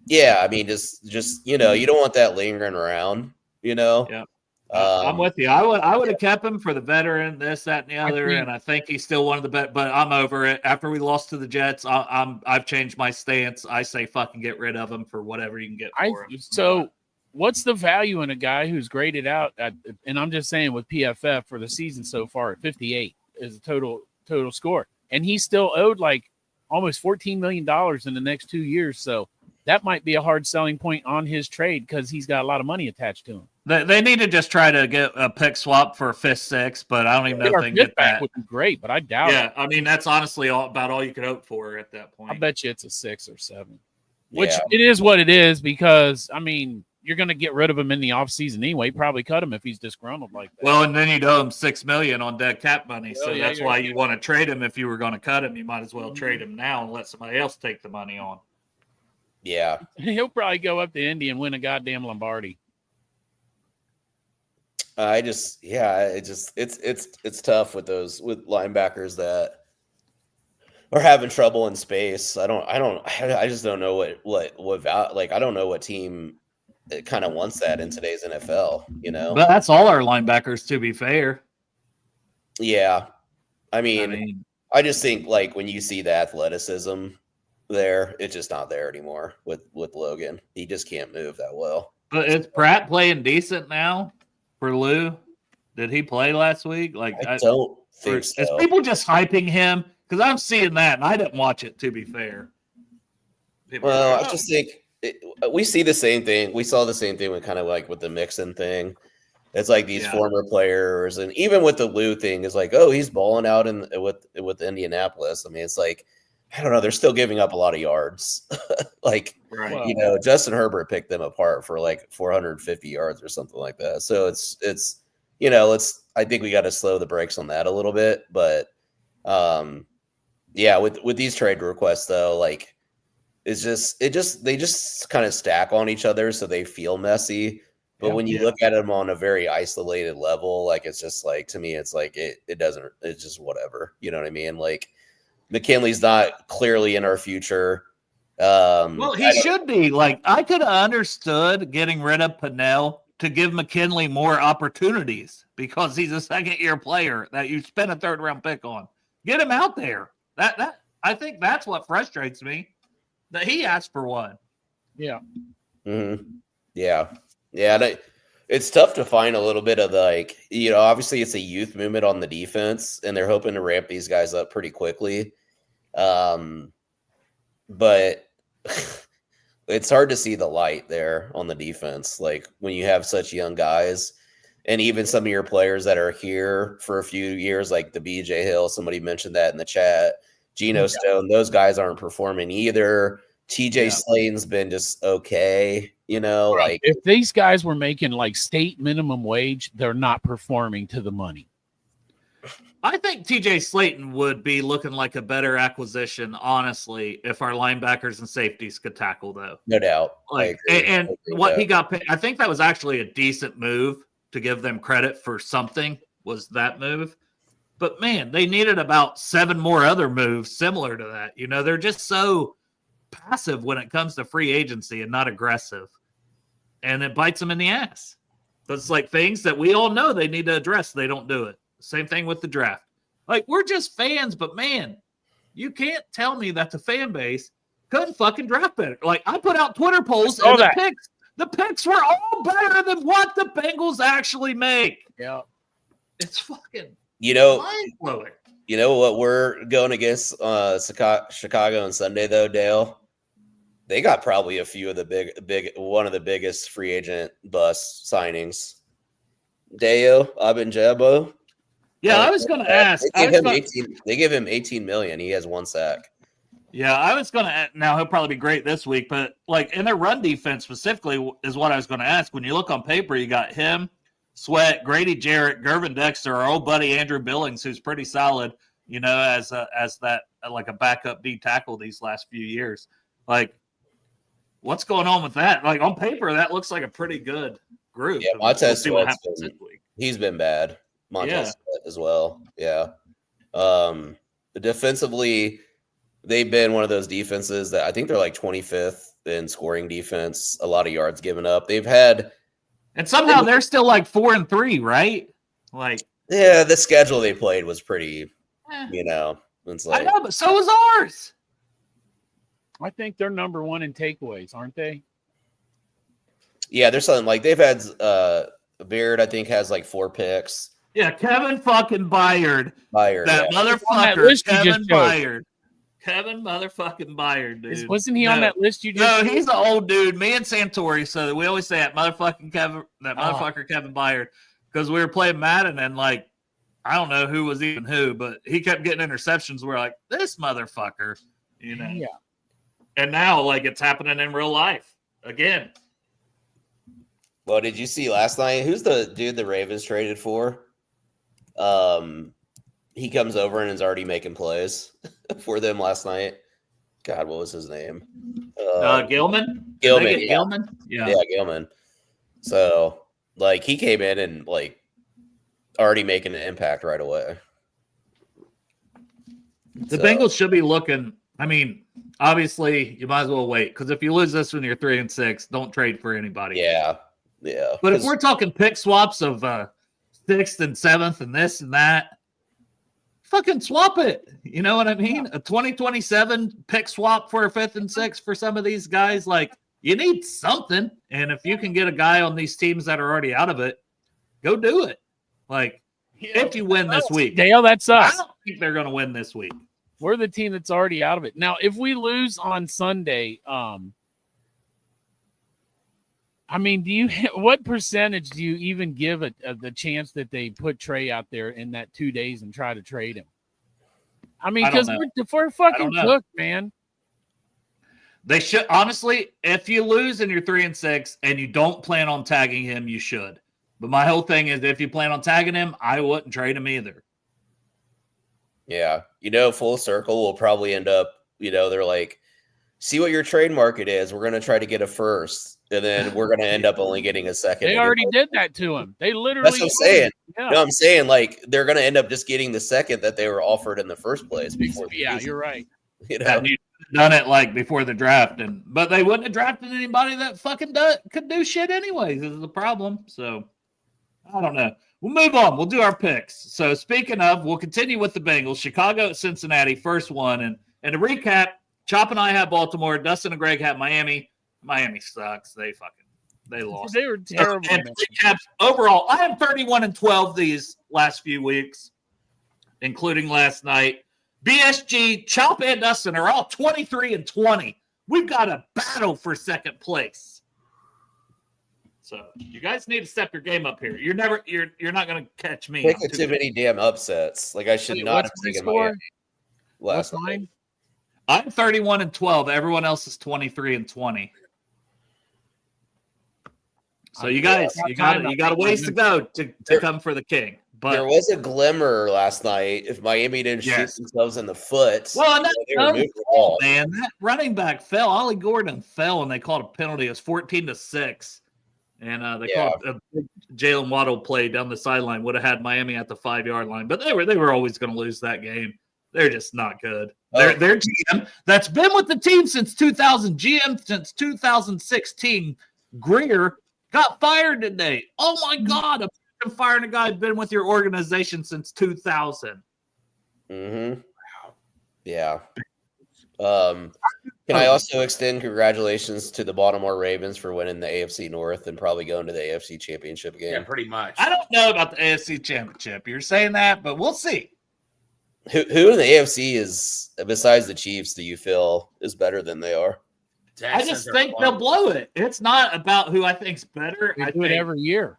Yeah, just you don't want that lingering around, Yeah. I'm with you. I would have kept him for the veteran, this, that, and the other, and I think he's still one of the best. But I'm over it. After we lost to the Jets, I've changed my stance. I say fucking get rid of him for whatever you can get for him. So, what's the value in a guy who's graded out at, and I'm just saying with PFF for the season so far at 58 is the total score, and he's still owed like almost $14 million in the next 2 years. So that might be a hard selling point on his trade because he's got a lot of money attached to him. They need to just try to get a pick swap for a 5th, 6th, but I don't even know if they can get that. Would be great, but I doubt it. Yeah, I mean, that's honestly about all you could hope for at that point. I bet you it's a 6 or 7, which it is what it is because, I mean, you're going to get rid of him in the offseason anyway. Probably cut him if he's disgruntled like that. Well, and then you'd owe him $6 million on dead cap money, so that's why you want to trade him. If you were going to cut him, you might as well trade him now and let somebody else take the money on. Yeah. He'll probably go up to Indy and win a goddamn Lombardi. It's tough with linebackers that are having trouble in space. I just don't know I don't know what team kind of wants that in today's NFL, you know. But that's all our linebackers, to be fair. Yeah. I mean, I just think like when you see the athleticism there, it's just not there anymore with Logan. He just can't move that well. But is Pratt playing decent now for Lou? Did he play last week? Like I don't think so. Is people just hyping him? Because I'm seeing that, and I didn't watch it, to be fair. Well, I just think we see the same thing. We saw the same thing with kind of like with the Mixon thing. It's like these former players, and even with the Lou thing, is like, oh, he's balling out with Indianapolis. I mean, it's like, I don't know. They're still giving up a lot of yards. You know, Justin Herbert picked them apart for like 450 yards or something like that. So it's you know, I think we got to slow the brakes on that a little bit. But with these trade requests though, like they just kind of stack on each other, so they feel messy. But when you look at them on a very isolated level, like it's just like, to me, it's like it's just whatever. You know what I mean? Like, McKinley's not clearly in our future. Well, he should be. Like, I could have understood getting rid of Pinnell to give McKinley more opportunities because he's a second-year player that you spent a third-round pick on. Get him out there. That I think that's what frustrates me, that he asked for one. Yeah. Mm-hmm. Yeah. Yeah. It's tough to find a little bit of like, you know, obviously it's a youth movement on the defense, and they're hoping to ramp these guys up pretty quickly. But it's hard to see the light there on the defense. Like when you have such young guys, and even some of your players that are here for a few years, like the BJ Hill, somebody mentioned that in the chat, Geno Stone, those guys aren't performing either. TJ Slaton's been just okay, you know, like if these guys were making like state minimum wage, they're not performing to the money. I think TJ Slaton would be looking like a better acquisition, honestly, if our linebackers and safeties could tackle, though. No doubt. Like, and what he got paid, I think that was actually a decent move to give them credit for something, was that move. But, man, they needed about 7 more other moves similar to that. You know, they're just so passive when it comes to free agency and not aggressive. And it bites them in the ass. But it's like things that we all know they need to address. They don't do it. Same thing with the draft. Like, we're just fans, but man, you can't tell me that the fan base couldn't fucking draft better. Like, I put out Twitter polls and the picks were all better than what the Bengals actually make. Yeah. It's fucking mind-blowing. You know what we're going against Chicago on Sunday though, Dale? They got probably a few of the one of the biggest free agent bust signings. Deo Abenjabo. Yeah, I was going to ask. They give him $18 million. He has 1 sack. Yeah, I was going to. Now he'll probably be great this week, but like in their run defense specifically is what I was going to ask. When you look on paper, you got him, Sweat, Grady Jarrett, Gervin Dexter, our old buddy Andrew Billings, who's pretty solid. You know, as that like a backup D tackle these last few years. Like, what's going on with that? Like on paper, that looks like a pretty good group. Yeah, Montez he's been bad. Montez as well. Yeah. Defensively, they've been one of those defenses that I think they're like 25th in scoring defense, a lot of yards given up. They've had And somehow they're still like 4-3, right? Like, Yeah, the schedule they played was pretty, it's I like, know, but so was ours. I think they're number one in takeaways, aren't they? yeah, there's something like they've had Beard, I think, has like 4 picks. Yeah, Kevin fucking Byard. Byard, That yeah. motherfucker, Kevin Byard. Kevin motherfucking Byard, dude. Wasn't he on that list you just No, he's an old dude. Me and Santori, so we always say that motherfucking Kevin, Kevin Byard, because we were playing Madden and like, I don't know who was even who, but he kept getting interceptions. We're like, this motherfucker, Yeah. And now, like, it's happening in real life again. Well, did you see last night? Who's the dude the Ravens traded for? He comes over and is already making plays for them last night. God, what was his name? Gilman? Gilman. Yeah. Gilman? Yeah, Gilman. So, like, he came in and, like, already making an impact right away. The Bengals should be looking. I mean, obviously, you might as well wait, because if you lose this when you're 3-6, don't trade for anybody. Yeah. But if we're talking pick swaps of 6th and 7th and this and that, fucking swap it. You know what I mean? A 2027 pick swap for a 5th and 6th for some of these guys. Like, you need something. And if you can get a guy on these teams that are already out of it, go do it. Like, if you win this week. Dale, that's us. I don't think they're going to win this week. We're the team that's already out of it. Now, if we lose on Sunday, I mean, what percentage do you even give the chance that they put Trey out there in that 2 days and try to trade him? I mean, because we're fucking cooked, man. They should, honestly, if you lose and you're 3-6 and you don't plan on tagging him, you should. But my whole thing is, if you plan on tagging him, I wouldn't trade him either. Yeah. Full circle will probably end up, they're like, see what your trade market is. We're going to try to get a first, and then we're going to end up only getting a second. They already did that to him. They literally. That's what I'm saying. Yeah. No, I'm saying, like, they're going to end up just getting the second that they were offered in the first place. You're right. And you've done it like before the draft, but they wouldn't have drafted anybody that fucking could do shit anyways. This is the problem. So I don't know. We'll move on. We'll do our picks. So speaking of, we'll continue with the Bengals. Chicago at Cincinnati, first one. And to recap, Chop and I have Baltimore. Dustin and Greg have Miami. Miami sucks. They lost. They were terrible. And recaps, overall, I am 31-12 these last few weeks, including last night. BSG, Chop, and Dustin are all 23-20. We've got a battle for second place. So you guys need to step your game up here. You're not going to catch me. Taking too many damn upsets. Like, I should not have taken Miami last night. I'm 31-12. Everyone else is 23-20. So you guys, you got a ways to go to come for the king. But there was a glimmer last night. If Miami didn't shoot themselves in the foot, well, man, that running back fell. Ollie Gordon fell, and they called a penalty. It was 14-6. And they called a big Jalen Waddle play down the sideline. Would have had Miami at the 5-yard line, but they were always going to lose that game. They're just not good. Their GM that's been with the team since 2000, GM since 2016, Greer got fired today. Oh my God! I'm firing a guy who's been with your organization since 2000. Mm-hmm. Wow. Yeah. Can I also extend congratulations to the Baltimore Ravens for winning the AFC North and probably going to the AFC Championship game? Yeah, pretty much. I don't know about the AFC Championship. You're saying that, but we'll see. Who in the AFC is, besides the Chiefs, do you feel is better than they are? I just think they'll blow it. It's not about who I think's better. I do it every year.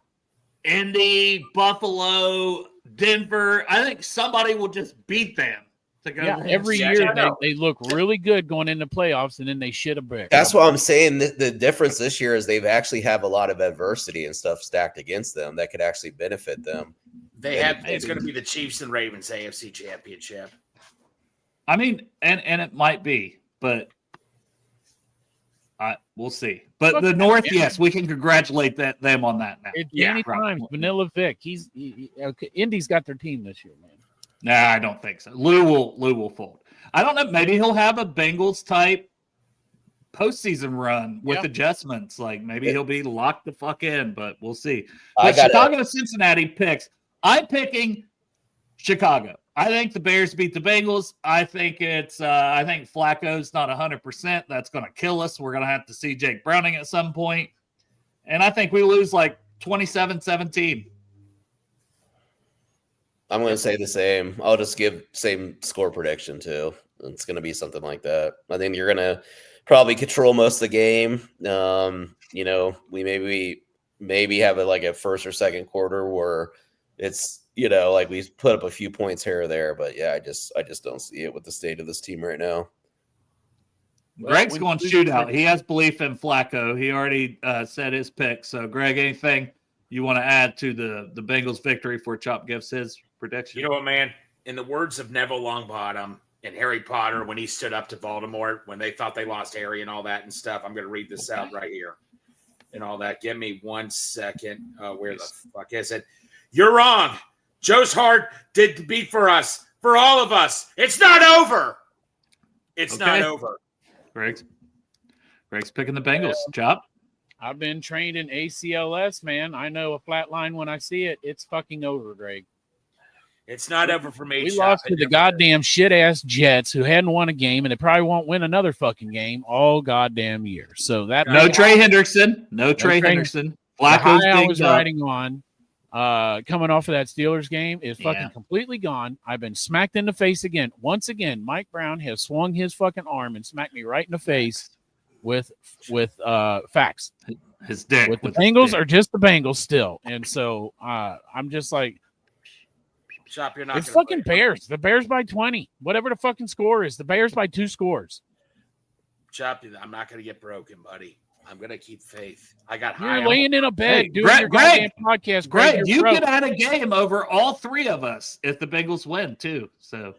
Indy, Buffalo, Denver. I think somebody will just beat them. Every year they look really good going into playoffs, and then they shit a brick. That's what I'm saying. The difference this year is they've actually have a lot of adversity and stuff stacked against them that could actually benefit them. It's going to be the Chiefs and Ravens AFC Championship. I mean, and it might be, but we'll see. But the North, yes, we can congratulate them on that now. Many times, Vanilla Vic. Indy's got their team this year, man. Nah, I don't think so. Lou will fold. I don't know. Maybe he'll have a Bengals type postseason run with adjustments. Like maybe he'll be locked the fuck in, but we'll see. I But gotta- Chicago, Cincinnati picks. I'm picking Chicago. I think the Bears beat the Bengals. I think I think Flacco's not 100%. That's going to kill us. We're going to have to see Jake Browning at some point. And I think we lose like 27-17. I'm going to say the same. I'll just give same score prediction too. It's going to be something like that. I think you're going to probably control most of the game. You know, we maybe have a first or second quarter where it's, you know, like we put up a few points here or there, but yeah, I just don't see it with the state of this team right now. Greg's going shootout. He has belief in Flacco. He already said his pick. So, Greg, anything you want to add to the Bengals victory before Chop gives his prediction? You know what, man? In the words of Neville Longbottom and Harry Potter, when he stood up to Voldemort, when they thought they lost Harry and all that and stuff, I'm going to read this out right here and all that. Give me 1 second. Where the fuck is it? You're wrong. Joe's heart did beat for us, for all of us. It's not over. It's not over. Greg's picking the Bengals. Chop? I've been trained in ACLS, man. I know a flat line when I see it. It's fucking over, Greg. It's not over for me. We lost to the goddamn shit-ass Jets who hadn't won a game, and they probably won't win another fucking game all goddamn year. So that no Trey Hendrickson. No Trey Hendrickson. Flacco's I was riding on coming off of that Steelers game is fucking completely gone. I've been smacked in the face again. Once again, Mike Brown has swung his fucking arm and smacked me right in the face with facts. His dick. With the Bengals are just the Bengals still. And so I'm just like, Chop, you're not. It's fucking Bears. The Bears by 20. Whatever the fucking score is, the Bears by 2 scores. Chop, I'm not going to get broken, buddy. I'm going to keep faith. I got You're laying in a bed doing your goddamn podcast. Greg, you could add a game over all 3 of us if the Bengals win too. So,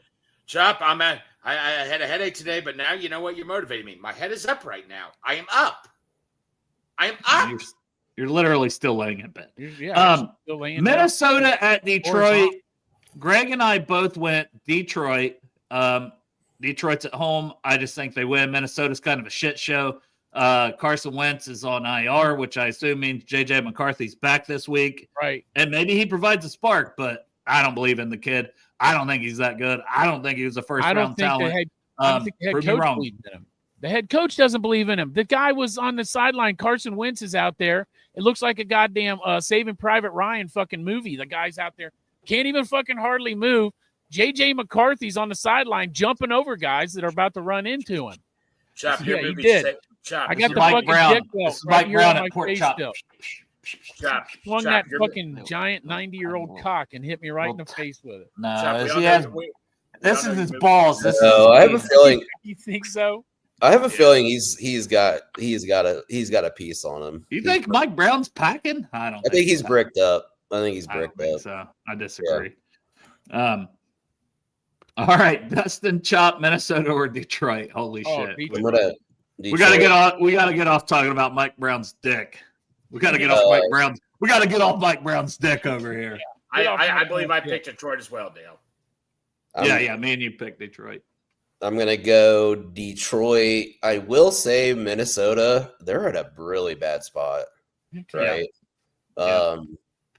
Chop, I had a headache today, but now you know what? You're motivating me. My head is up right now. I am up. You're literally still laying in bed. Still laying Minnesota at Detroit. Greg and I both went Detroit. Detroit's at home. I just think they win. Minnesota's kind of a shit show. Carson Wentz is on IR, which I assume means J.J. McCarthy's back this week. Right. And maybe he provides a spark, but I don't believe in the kid. I don't think he's that good. I don't think he was a first-round talent. I don't think the head coach believes in him. The head coach doesn't believe in him. The guy was on the sideline. Carson Wentz is out there. It looks like a goddamn Saving Private Ryan fucking movie. The guy's out there. Can't even fucking hardly move. J.J. McCarthy's on the sideline jumping over guys that are about to run into him. Chop, he did. Chop, I got the Mike fucking Brown. dick belt Mike Brown at Port Chop. Chop, swung that fucking giant 90-year-old cock and hit me right in the face with it. No, this is his balls. I have a feeling. You think so? I have a feeling he's got a piece on him. You think Mike Brown's packing? I think he's bricked up. I think he's bricked up. So I disagree. Yeah. All right, Dustin, Chop, Minnesota or Detroit? Holy shit! We gotta get off. We gotta get off talking about Mike Brown's dick. We gotta get off Mike Brown's. We gotta get off Mike Brown's dick over here. Yeah. I believe I picked Detroit as well, Dale. Yeah. Me and you picked Detroit. I'm gonna go Detroit. I will say Minnesota. They're at a really bad spot, right? Yeah.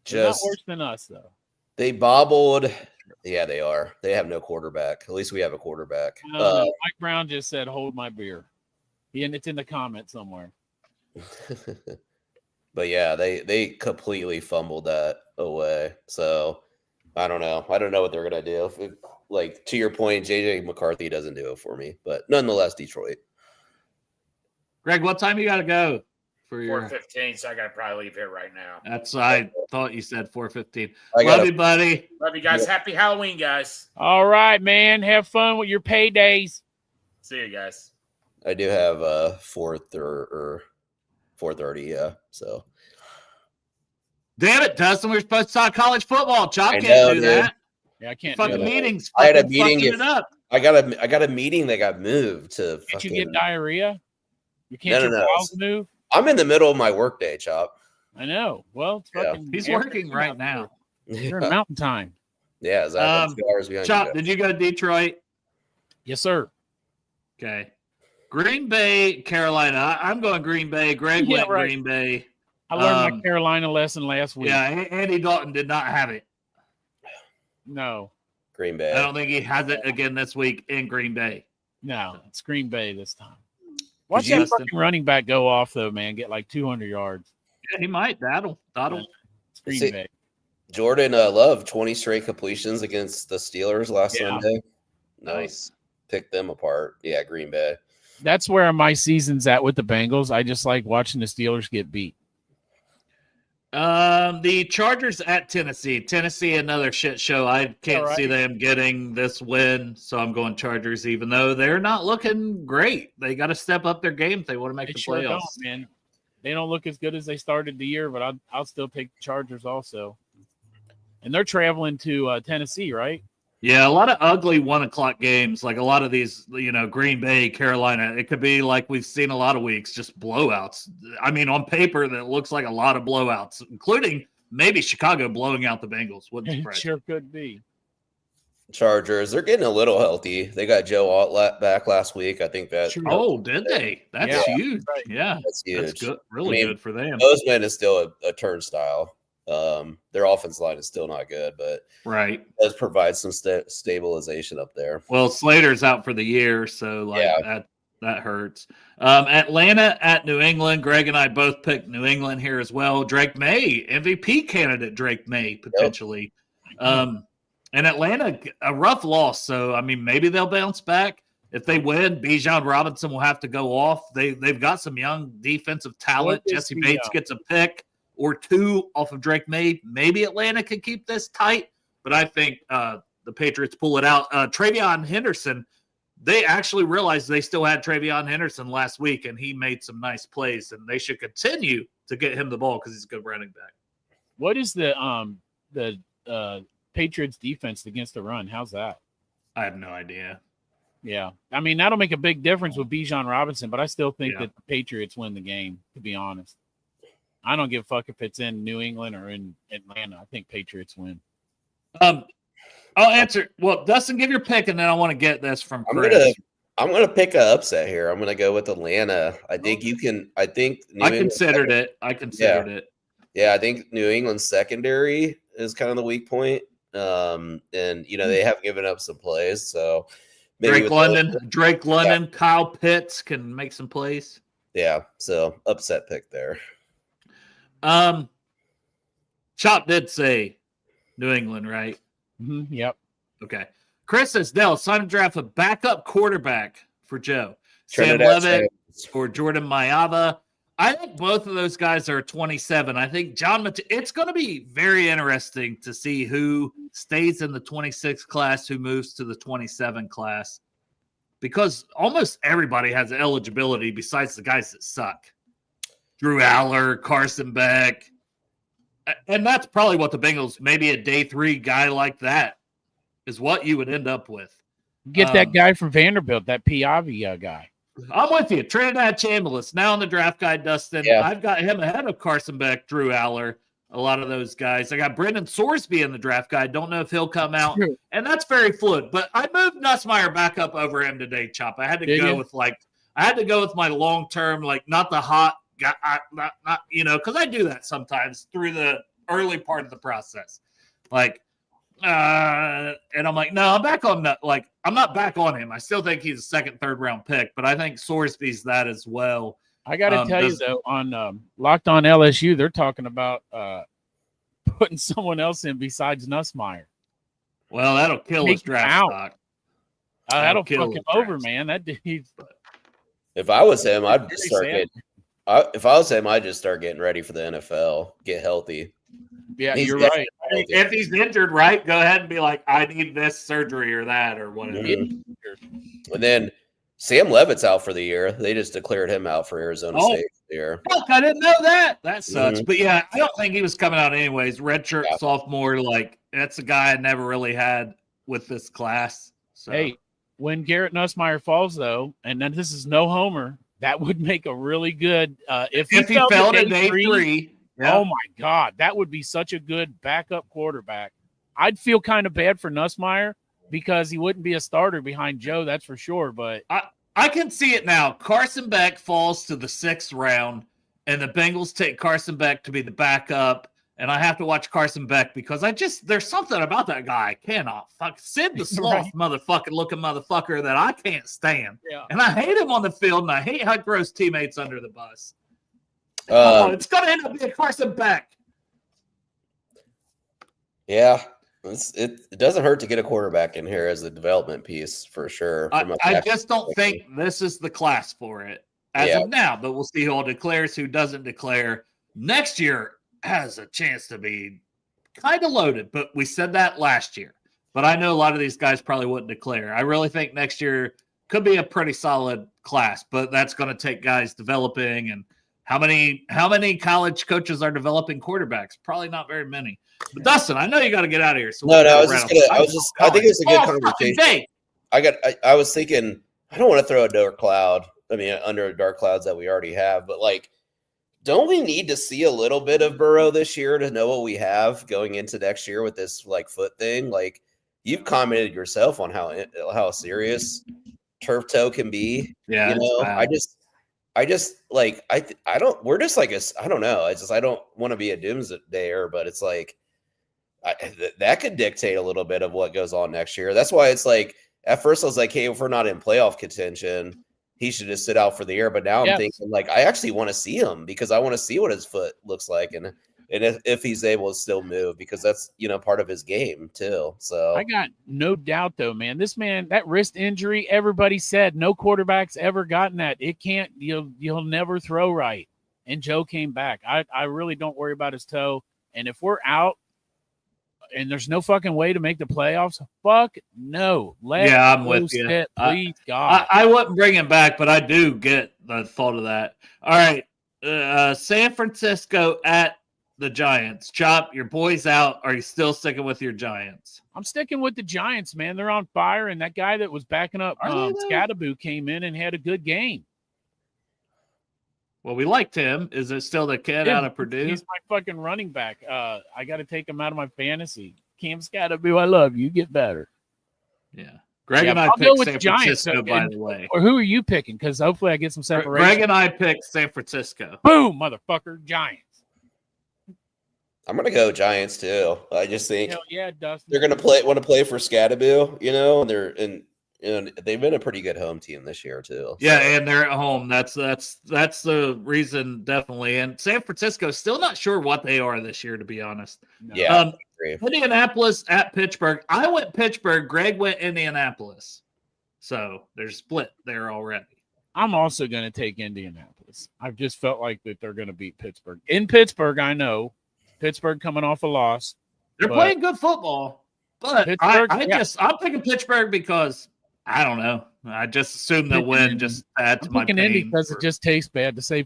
Just not worse than us though. They bobbled. Yeah, they are. They have no quarterback. At least we have a quarterback. No, Mike Brown just said, "Hold my beer," and it's in the comment somewhere. But yeah, they completely fumbled that away. So I don't know. I don't know what they're gonna do. Like to your point, JJ McCarthy doesn't do it for me, but nonetheless, Detroit. Greg, what time you got to go for your 4:15? So I got to probably leave here right now. That's I thought you said 4:15. Love you, buddy. Love you guys. Yeah. Happy Halloween, guys. All right, man. Have fun with your paydays. See you guys. I do have 4:30. Yeah. So. Damn it, Dustin! We're supposed to talk college football. Chop can't do that. Yeah, I can't. Fucking meetings. I had a meeting. I got a meeting that got moved to. Can't you get diarrhea? You can't your bowels move. I'm in the middle of my workday, Chop. I know. Well, it's fucking. He's working right now. You're in mountain time. Yeah, exactly. 2 hours behind. Chop, did you go to Detroit? Yes, sir. Okay. Green Bay, Carolina. I'm going Green Bay. Greg Yeah, went right. Green Bay. I learned my Carolina lesson last week. Yeah, Andy Dalton did not have it. No, Green Bay. I don't think he has it again this week in Green Bay. no, it's Green Bay this time. Watch you- that fucking running back go off though, man. Get like 200 yards. Yeah, he might. That'll. It's Green See- Bay. Jordan Love, 20 straight completions against the Steelers last Yeah. Sunday. Nice. Pick them apart. Yeah, Green Bay. That's where my season's at with the Bengals. I just like watching the Steelers get beat. The Chargers at Tennessee. Tennessee, another shit show. I can't All see right. them getting this win, so I'm going Chargers, even though they're not looking great. They got to step up their game if they want to make They the sure playoffs. don't, man. They don't look as good as they started the year, but I'll still pick the Chargers also. And they're traveling to Tennessee, right? Yeah, a lot of ugly 1:00 games. Like a lot of these, Green Bay, Carolina. It could be like we've seen a lot of weeks, just blowouts. I mean, on paper, that looks like a lot of blowouts, including maybe Chicago blowing out the Bengals. Wouldn't It surprise me. sure could be. Chargers, they're getting a little healthy. They got Joe Alt back last week. I think that Sure. Oh, did they? That's Yeah. huge. Right. Yeah, that's huge. that's good. Really I mean, good for them. Bozeman is still a turnstile. Their offense line is still not good, but Right. it does provide some stabilization up there. Well, Slater's out for the year, so Yeah. that hurts. Atlanta at New England. Greg and I both picked New England here as well. Drake May, MVP candidate. Drake May potentially. And Atlanta, a rough loss. So I mean, maybe they'll bounce back. If they win, Bijan Robinson will have to go off. They've got some young defensive talent. What is Jesse the, Bates gets a pick or two off of Drake May. Maybe Atlanta can keep this tight, but I think the Patriots pull it out. Travion Henderson, they actually realized they still had Travion Henderson last week, and he made some nice plays, and they should continue to get him the ball because he's a good running back. What is the Patriots defense against the run? How's that? I have no idea. Yeah. I mean, that'll make a big difference with Bijan Robinson, but I still think Yeah. that the Patriots win the game, to be honest. I don't give a fuck if it's in New England or in Atlanta. I think Patriots win. I'll answer. Well, Dustin, give your pick, and then I want to get this from I'm Chris. gonna pick an upset here. I'm gonna go with Atlanta. I think you can. I think New I England considered it. I considered it. Yeah, I think New England's secondary is kind of the weak point. And they have given up some plays. So maybe Drake London, Kyle Pitts can make some plays. Yeah, so upset pick there. Chop did say New England, right? Mm-hmm. Yep. Okay. Chris says, Dell, sign and draft a backup quarterback for Joe. Sam Trinidad Levitt James. or Jordan Mailata. I think both of those guys are 27. I think it's going to be very interesting to see who stays in the 26 class, who moves to the 27 class, because almost everybody has eligibility besides the guys that suck. Drew Aller, Carson Beck. And that's probably what the Bengals, maybe a day 3 guy like that is what you would end up with. Get that guy from Vanderbilt, that Piavi guy. I'm with you. Trinidad Chamberlain, now on the draft guide, Dustin. Yeah. I've got him ahead of Carson Beck, Drew Aller, a lot of those guys. I got Brendan Sorsby in the draft guide. Don't know if he'll come out. True. And that's very fluid. But I moved Nussmeier back up over him today, Chop. I had to go with my long-term, not the hot guy, not because I do that sometimes through the early part of the process. And I'm like, no, I'm back on that. I'm not back on him. I still think he's a second, third round pick, but I think Sorsby's that as well. I got to tell you, though, on Locked On LSU, they're talking about putting someone else in besides Nussmeier. Well, that'll kill his draft stock. That'll fuck him over, man. That dude. If I was him, I'd just start getting ready for the NFL, get healthy. Yeah, He's you're right. If he's injured, right, go ahead and be like, I need this surgery or that or whatever. Mm-hmm. And then Sam Levitt's out for the year. They just declared him out for Arizona State for the year. Fuck, I didn't know that. That sucks. Mhm. But yeah, I don't think he was coming out anyways. Redshirt sophomore, that's a guy I never really had with this class. So. Hey, when Garrett Nussmeier falls, though, and then this is no homer, that would make a really good if he fell to day 3. Yeah. Oh my God, that would be such a good backup quarterback. I'd feel kind of bad for Nussmeier because he wouldn't be a starter behind Joe, that's for sure. But I can see it now. Carson Beck falls to the 6th round, and the Bengals take Carson Beck to be the backup. And I have to watch Carson Beck because there's something about that guy I cannot fuck. Sid the Sloth looking motherfucker that I can't stand. Yeah. And I hate him on the field, and I hate how he throws teammates under the bus. It's going to end up being Carson Beck. Yeah. It doesn't hurt to get a quarterback in here as a development piece for sure. I just don't think this is the class for it as of now, but we'll see who all declares, who doesn't declare. Next year has a chance to be kind of loaded, but we said that last year. But I know a lot of these guys probably wouldn't declare. I really think next year could be a pretty solid class, but that's going to take guys developing. And how many college coaches are developing quarterbacks? Probably not very many. But Dustin, I know you got to get out of here. So I think it's a good conversation. I was thinking, I don't want to throw a dark cloud. I mean, under dark clouds that we already have, but like, don't we need to see a little bit of Burrow this year to know what we have going into next year with this like foot thing? Like, you've commented yourself on how serious turf toe can be. Yeah, you know, I don't know. I don't want to be a doomsdayer, but it's like that could dictate a little bit of what goes on next year. That's why it's like at first I was like, hey, if we're not in playoff contention, he should just sit out for the year. But now I'm thinking like I actually want to see him because I want to see what his foot looks like and if he's able to still move because that's part of his game too. So I got no doubt though, man. This man, that wrist injury, everybody said no quarterback's ever gotten that. It can't. You'll never throw right. And Joe came back. I really don't worry about his toe. And if we're out and there's no fucking way to make the playoffs, fuck no. I'm with you. Sit, please, God. I wouldn't bring him back, but I do get the thought of that. All right, San Francisco at the Giants. Chop, your boy's out. Are you still sticking with your Giants? I'm sticking with the Giants, man. They're on fire, and that guy that was backing up Scadaboo came in and had a good game. Well, we liked him. Is it still the kid out of Purdue? He's my fucking running back. I got to take him out of my fantasy. Cam Scadaboo, I love you. Get better. Yeah. Greg and I picked San Francisco, by the way. Or who are you picking? Because hopefully I get some separation. Greg and I picked San Francisco. Boom, motherfucker, Giants. I'm gonna go Giants too. I just think Dustin. They're gonna want to play for Scadaboo, and they've been a pretty good home team this year too. So. Yeah, and they're at home. That's the reason, definitely. And San Francisco still not sure what they are this year, to be honest. No. Yeah. Indianapolis at Pittsburgh. I went Pittsburgh. Greg went Indianapolis. So there's split there already. I'm also going to take Indianapolis. I've just felt like that they're going to beat Pittsburgh. In Pittsburgh, I know. Pittsburgh coming off a loss. They're playing good football. But I'm picking Pittsburgh because I don't know. I just assume they'll win. Just add to my pain. Indy because it just tastes bad to say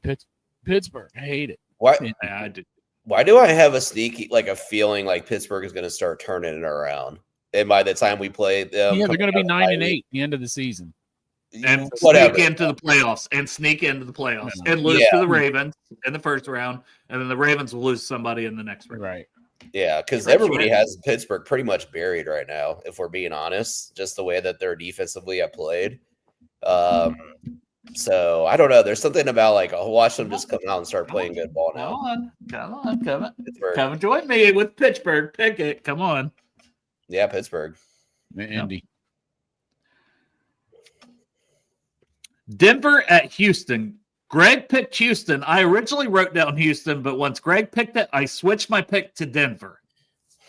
Pittsburgh. I hate it. Why? Yeah, I do. Why do I have a sneaky, like a feeling like Pittsburgh is going to start turning it around? And by the time we play them, they're going to be 9-8 at the end of the season. And sneak into the playoffs and lose to the Ravens in the first round. And then the Ravens will lose somebody in the next round. Right. Yeah, because everybody has Pittsburgh pretty much buried right now, if we're being honest, just the way that they're defensively have played. So I don't know. There's something about like I'll watch them just come out and start playing good ball now. Come on, join me with Pittsburgh. Pick it. Come on. Yeah, Pittsburgh. Indy. Denver at Houston. Greg picked Houston. I originally wrote down Houston, but once Greg picked it, I switched my pick to Denver.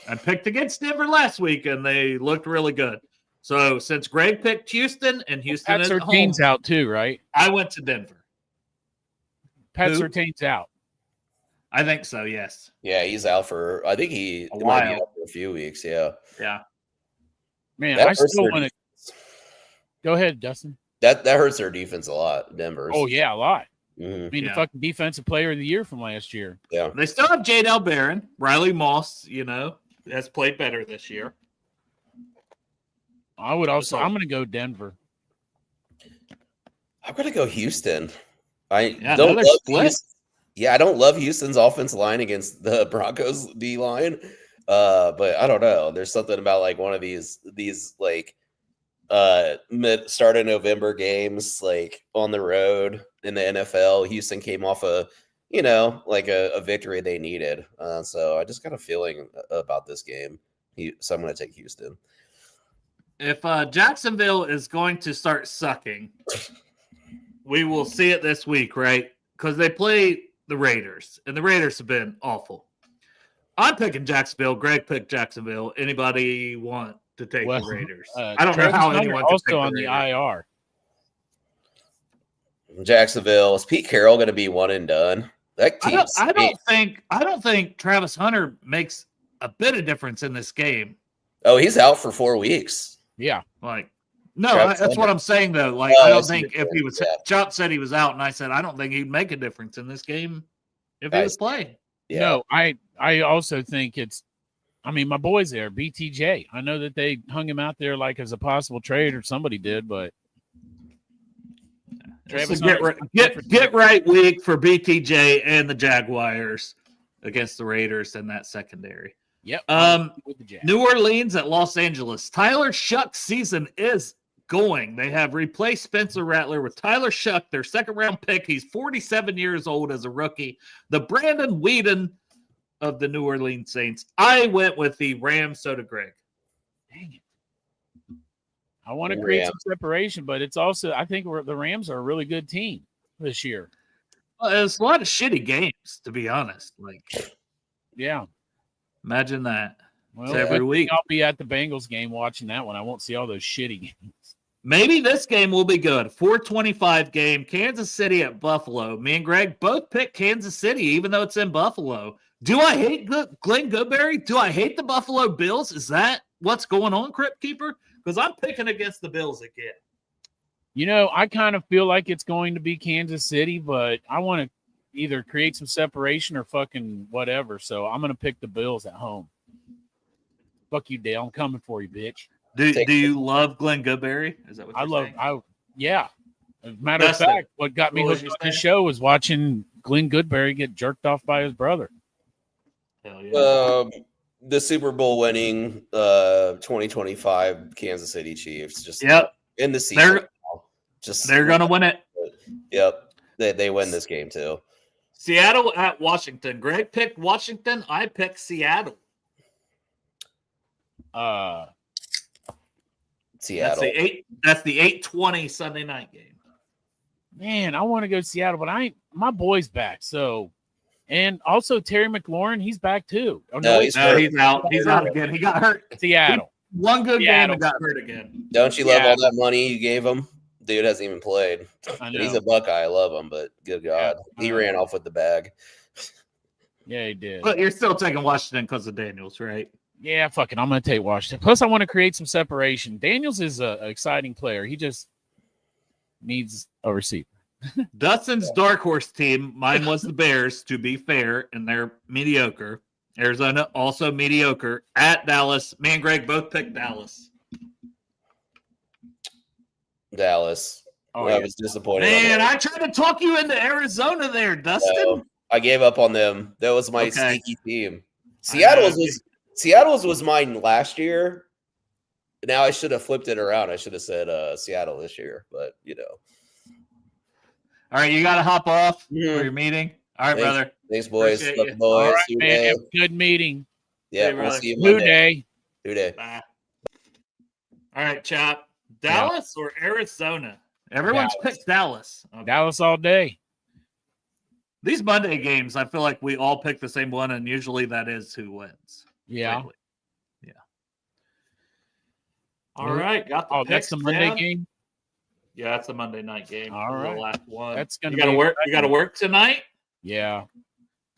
I picked against Denver last week, and they looked really good. So since Greg picked Houston and Houston is at home, Surtain's out too, right? I went to Denver. Pat Surtain's out. I think so, yes. Yeah, he's out for, I think he might be out for a few weeks, yeah. Yeah. Man, I still want to – go ahead, Dustin. That hurts their defense a lot, Denver's. Oh, yeah, a lot. Mm-hmm. I mean, the fucking defensive player of the year from last year. Yeah. They still have Jadel Barron. Riley Moss, has played better this year. I'm going to go Denver. I'm going to go Houston. I don't love Houston's offensive line against the Broncos D line. But I don't know. There's something about like one of these like start of November games like on the road in the NFL. Houston came off a victory they needed. So I just got a feeling about this game. So I'm going to take Houston. If Jacksonville is going to start sucking, we will see it this week, right? Because they play the Raiders, and the Raiders have been awful. I'm picking Jacksonville. Greg picked Jacksonville. Anybody want to take the Raiders? I don't know how anyone can also on the IR. Jacksonville. Is Pete Carroll going to be one and done? That team. I don't think Travis Hunter makes a bit of difference in this game. Oh, he's out for 4 weeks. Yeah. That's what I'm saying though. Like, I don't think if he was Chop said he was out, and I said I don't think he'd make a difference in this game if he was playing. Yeah. No, I also think my boy's there, BTJ. I know that they hung him out there like as a possible trade or somebody did, but Travis get right week for BTJ and the Jaguars against the Raiders in that secondary. Yep. New Orleans at Los Angeles. Tyler Shuck's season is going. They have replaced Spencer Rattler with Tyler Shuck, their second-round pick. He's 47 years old as a rookie. The Brandon Whedon of the New Orleans Saints. I went with the Rams, so did Greg. Dang it. I want to create some separation, but it's also, I think the Rams are a really good team this year. Well, it's a lot of shitty games, to be honest. Yeah. Imagine that. Well, every week. I'll be at the Bengals game watching that one. I won't see all those shitty games. Maybe this game will be good. 4:25 game. Kansas City at Buffalo. Me and Greg both picked Kansas City, even though it's in Buffalo. Do I hate Glenn Goodberry? Do I hate the Buffalo Bills? Is that what's going on, Crypt Keeper? Because I'm picking against the Bills again. I kind of feel like it's going to be Kansas City, but I want to either create some separation or fucking whatever. So I'm going to pick the Bills at home. Fuck you, Dale. I'm coming for you, bitch. Do you love Glenn Goodberry? Is that what you're saying? Yeah. As a matter of fact, what got me hooked on this show was watching Glenn Goodberry get jerked off by his brother. Hell yeah. The Super Bowl winning 2025 Kansas City Chiefs. Just in the season. They're going to win it. Yep. They win this game too. Seattle at Washington. Greg picked Washington. I picked Seattle. Seattle. That's the 8:20 Sunday night game. Man, I want to go to Seattle, but my boy's back. So, and also Terry McLaurin, he's back too. Oh, no, he's out. He's out again. He got hurt. Seattle. One good game and got hurt again. Don't you love all that money you gave him? Dude hasn't even played. I know. He's a Buckeye. I love him, but good God. He ran off with the bag. Yeah, he did. But you're still taking Washington because of Daniels, right? Yeah, fuck it. I'm going to take Washington. Plus, I want to create some separation. Daniels is an exciting player. He just needs a receiver. Dustin's dark horse team, mine was the Bears, to be fair, and they're mediocre. Arizona, also mediocre. At Dallas, me and Greg both picked Dallas. Dallas. I was disappointed. Man, I tried to talk you into Arizona there, Dustin. No, I gave up on them. That was my sneaky team. Seattle's was mine last year. Now I should have flipped it around. I should have said Seattle this year, but All right, you got to hop off for your meeting. All right, brother. Thanks, boys. Boys. All right, man. Good meeting. Yeah, we'll see you Monday. New day. Bye. All right, Chop. Dallas or Arizona? Everyone's picked Dallas. Okay. Dallas all day. These Monday games, I feel like we all pick the same one, and usually that is who wins. Yeah. Lately. Yeah. All right. Got the picks that's the Monday game? Yeah, that's the Monday night game. All right. The last one. That's gonna you gotta work. You gotta work tonight? Yeah.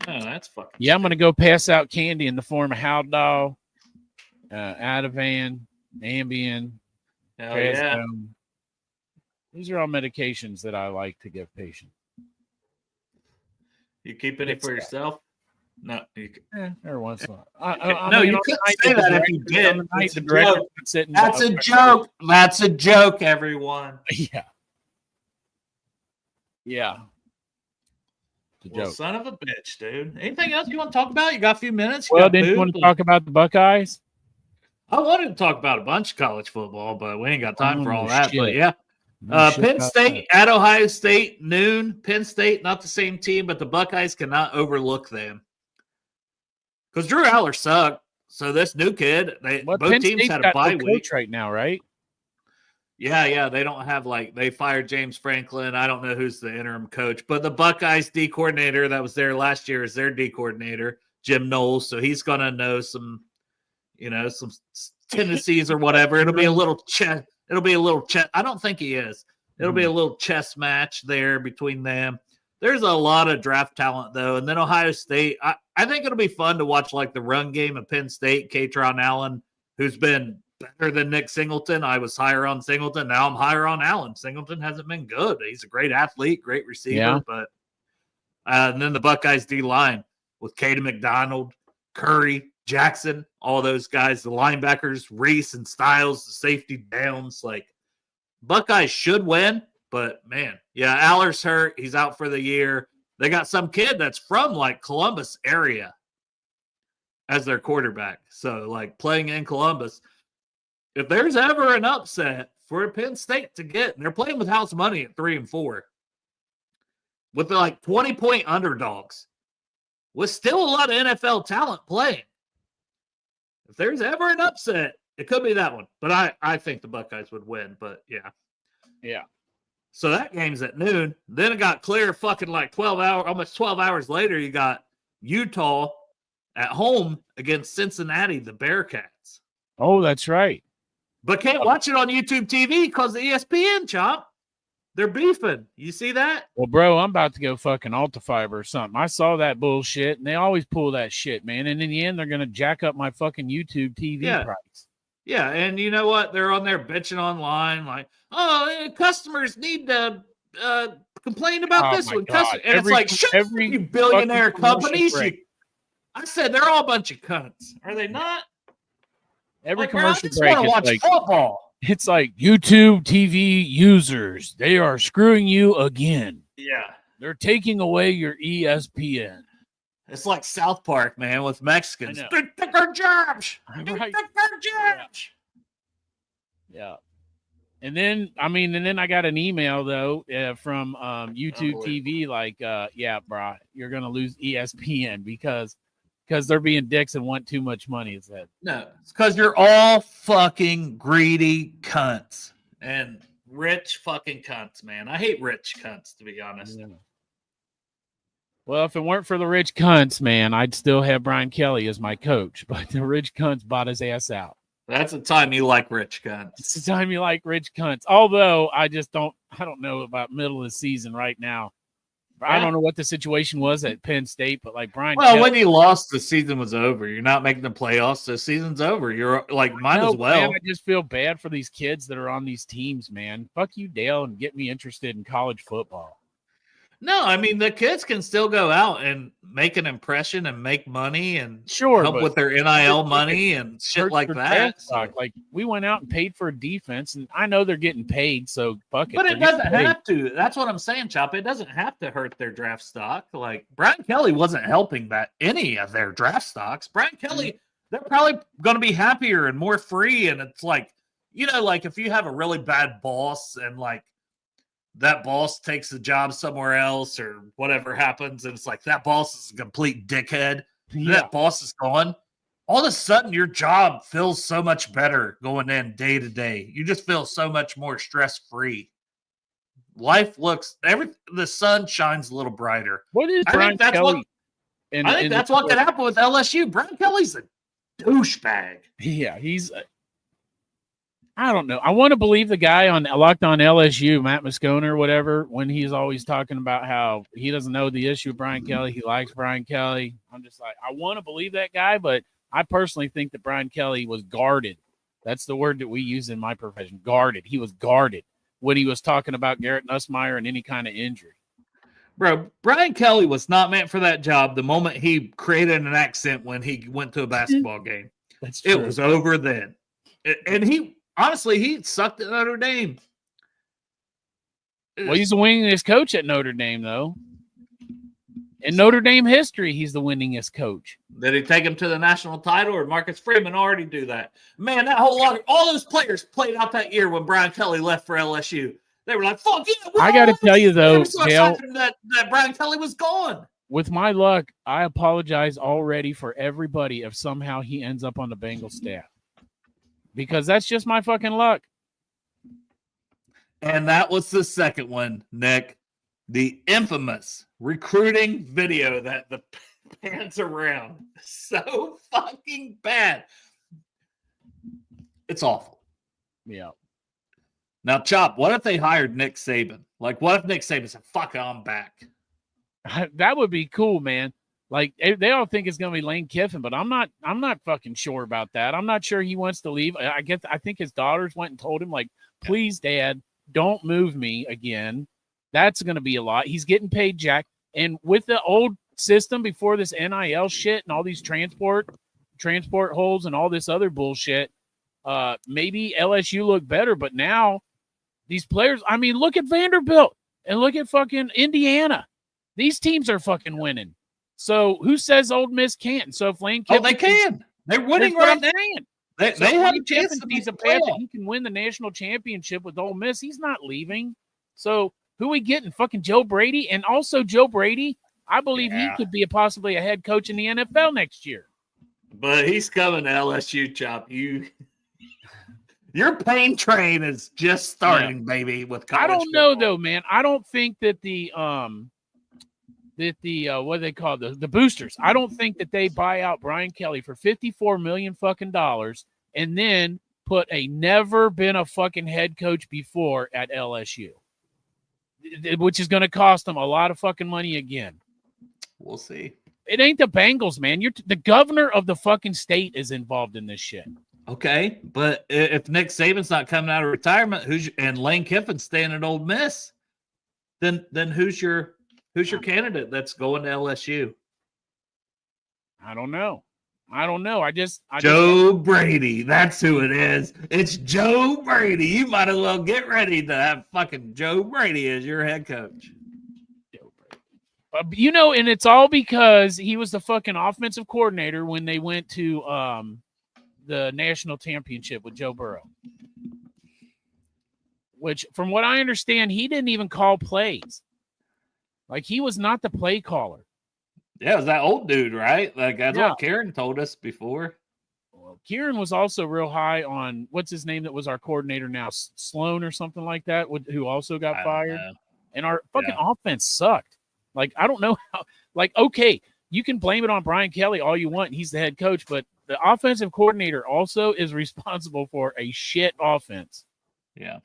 Oh, that's fucking Yeah, I'm gonna go pass out candy in the form of Haldol, Ativan, Ambien. Hell yeah. These are all medications that I like to give patients. You keep any for yourself? No. Every once in a while. No, you couldn't say that if you did. That's a joke. That's a joke, everyone. Yeah. Yeah. It's a joke. Son of a bitch, dude. Anything else you want to talk about? You got a few minutes? Well, didn't you want to talk about the Buckeyes? I wanted to talk about a bunch of college football, but we ain't got time for all that. shit. But yeah, Penn State at Ohio State, noon. Penn State, not the same team, but the Buckeyes cannot overlook them. Because Drew Aller sucked. So this new kid, both Penn teams State's had a got bye no week. coach right now, right? Yeah. They don't have they fired James Franklin. I don't know who's the interim coach, but the Buckeyes D coordinator that was there last year is their D coordinator, Jim Knowles. So he's going to know some tendencies or whatever. It'll be a little chess. I don't think he is. It'll be a little chess match there between them. There's a lot of draft talent though. And then Ohio State, I think it'll be fun to watch the run game of Penn State, Katron Allen, who's been better than Nick Singleton. I was higher on Singleton. Now I'm higher on Allen. Singleton hasn't been good. He's a great athlete, great receiver, but and then the Buckeyes D line with Caden McDonald, Curry, Jackson, all those guys, the linebackers, Reese and Styles, the safety downs. Buckeyes should win, but man, Aller's hurt. He's out for the year. They got some kid that's from Columbus area as their quarterback. So playing in Columbus, if there's ever an upset for Penn State to get, and they're playing with house money at 3-4 with 20-point underdogs with still a lot of NFL talent playing. If there's ever an upset, it could be that one. But I think the Buckeyes would win. But yeah. So that game's at noon. Then it got clear fucking 12 hours, almost 12 hours later, you got Utah at home against Cincinnati, the Bearcats. Oh, that's right. But can't watch it on YouTube TV because of ESPN, Chop. They're beefing. You see that? Well, bro, I'm about to go fucking Altafiber or something. I saw that bullshit, and they always pull that shit, man. And in the end, they're going to jack up my fucking YouTube TV price. Yeah, and you know what? They're on there bitching online customers need to complain about this one. And it's shut you billionaire companies. I said they're all a bunch of cunts. Are they not? Every commercial break want to watch football. It's YouTube TV users. They are screwing you again. Yeah. They're taking away your ESPN. It's like South Park, man, with Mexicans. They took our jobs. They took our jobs. Yeah. And then I got an email though from YouTube TV bro, you're gonna lose ESPN because they're being dicks and want too much money. It said. No, it's because you're all fucking greedy cunts and rich fucking cunts, man. I hate rich cunts, to be honest. Yeah. Well, if it weren't for the rich cunts, man, I'd still have Brian Kelly as my coach. But the rich cunts bought his ass out. That's the time you like rich cunts. It's the time you like rich cunts. Although I don't know about middle of the season right now. I don't know what the situation was at Penn State, but Brian. Well, when you lost, the season was over. You're not making the playoffs. The season's over. You're might as well. Man, I just feel bad for these kids that are on these teams, man. Fuck you, Dale, and get me interested in college football. No, I mean the kids can still go out and make an impression and make money and help with their NIL money and shit like that. We went out and paid for a defense, and I know they're getting paid, so fuck it. But it doesn't have to. That's what I'm saying, Chop. It doesn't have to hurt their draft stock. Brian Kelly wasn't helping any of their draft stocks. Brian Kelly, they're probably going to be happier and more free. And it's if you have a really bad boss and that boss takes the job somewhere else or whatever happens, and it's that boss is a complete dickhead. Yeah. That boss is gone. All of a sudden, your job feels so much better going in day to day. You just feel so much more stress-free. Life the sun shines a little brighter. What is Brian Kelly? I think that's what could happen with LSU. Brian Kelly's a douchebag. Yeah, he's I don't know. I want to believe the guy on Locked On LSU, Matt Moscone or whatever, when he's always talking about how he doesn't know the issue of Brian Kelly. He likes Brian Kelly. I'm just I want to believe that guy, but I personally think that Brian Kelly was guarded. That's the word that we use in my profession, guarded. He was guarded when he was talking about Garrett Nussmeier and any kind of injury. Bro, Brian Kelly was not meant for that job the moment he created an accent when he went to a basketball game. That's true. It was over then. And honestly, he sucked at Notre Dame. Well, he's the winningest coach at Notre Dame, though. In Notre Dame history, he's the winningest coach. Did he take him to the national title, or Marcus Freeman already do that? Man, that whole lot of all those players played out that year when Brian Kelly left for LSU. They were like, "Fuck yeah!" I got to tell you though, so Dale, that Brian Kelly was gone. With my luck, I apologize already for everybody if somehow he ends up on the Bengals staff, because that's just my fucking luck. And that was the second one, Nick. The infamous recruiting video that the pans around. So fucking bad. It's awful. Yeah. Now, Chop, what if they hired Nick Saban? Like, what if Nick Saban said, "Fuck, I'm back"? That would be cool, man. Like, they all think it's going to be Lane Kiffin, but I'm not fucking sure about that. I'm not sure he wants to leave. I think his daughters went and told him, like, "Please, Dad, don't move me again." That's going to be a lot. He's getting paid jack. And with the old system before this NIL shit and all these transport holes and all this other bullshit, maybe LSU looked better. But now these players, I mean, look at Vanderbilt and look at fucking Indiana. These teams are fucking winning. So who says Ole Miss can't? So if Lane Kiffin, they can. They're winning right now. They have a chance to be the path that he can win the national championship with Ole Miss. He's not leaving. So who we getting? Fucking Joe Brady. And also Joe Brady, I believe he could be possibly a head coach in the NFL next year. But he's coming to LSU, Chop. Your pain train is just starting, baby, with college I don't football. know though, man. I don't think that the what do they call the boosters, I don't think that they buy out Brian Kelly for $54 million fucking dollars and then put a never been a fucking head coach before at LSU, which is going to cost them a lot of fucking money again. We'll see. It ain't the Bengals, man. The governor of the fucking state is involved in this shit. Okay, but if Nick Saban's not coming out of retirement, and Lane Kiffin's staying at Ole Miss, then who's your candidate that's going to LSU? I don't know. I just Joe Brady. That's who it is. It's Joe Brady. You might as well get ready to have fucking Joe Brady as your head coach. And it's all because he was the fucking offensive coordinator when they went to the national championship with Joe Burrow. Which, from what I understand, he didn't even call plays. Like, he was not the play caller. Yeah, it was that old dude, right? Like, that's what Kieran told us before. Well, Kieran was also real high on, what's his name that was our coordinator now? Sloan or something like that, who also got fired. And our fucking offense sucked. Like, I don't know how. Like, okay, you can blame it on Brian Kelly all you want. He's the head coach, but the offensive coordinator also is responsible for a shit offense. Yeah.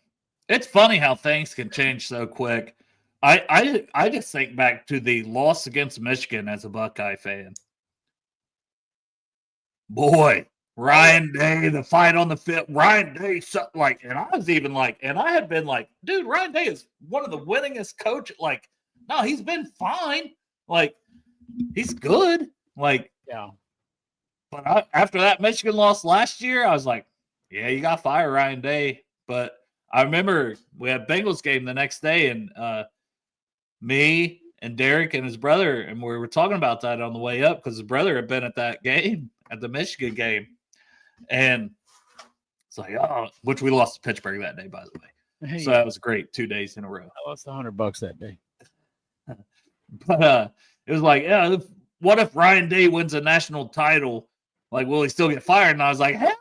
It's funny how things can change so quick. I just think back to the loss against Michigan as a Buckeye fan. Boy, Ryan Day, the fight on the field. Ryan Day, and I was even like, and I had been like, dude, Ryan Day is one of the winningest coaches. Like, no, he's been fine. Like, he's good. Like, yeah. But after that Michigan loss last year, I was like, yeah, you got to fire Ryan Day. But I remember we had Bengals game the next day, and me and Derek and his brother, and we were talking about that on the way up because his brother had been at that game, at the Michigan game. And it's like, which we lost to Pittsburgh that day, by the way. Hey. So that was great 2 days in a row. I lost $100 that day. But it was like, what if Ryan Day wins a national title? Like, will he still get fired? And I was like, hell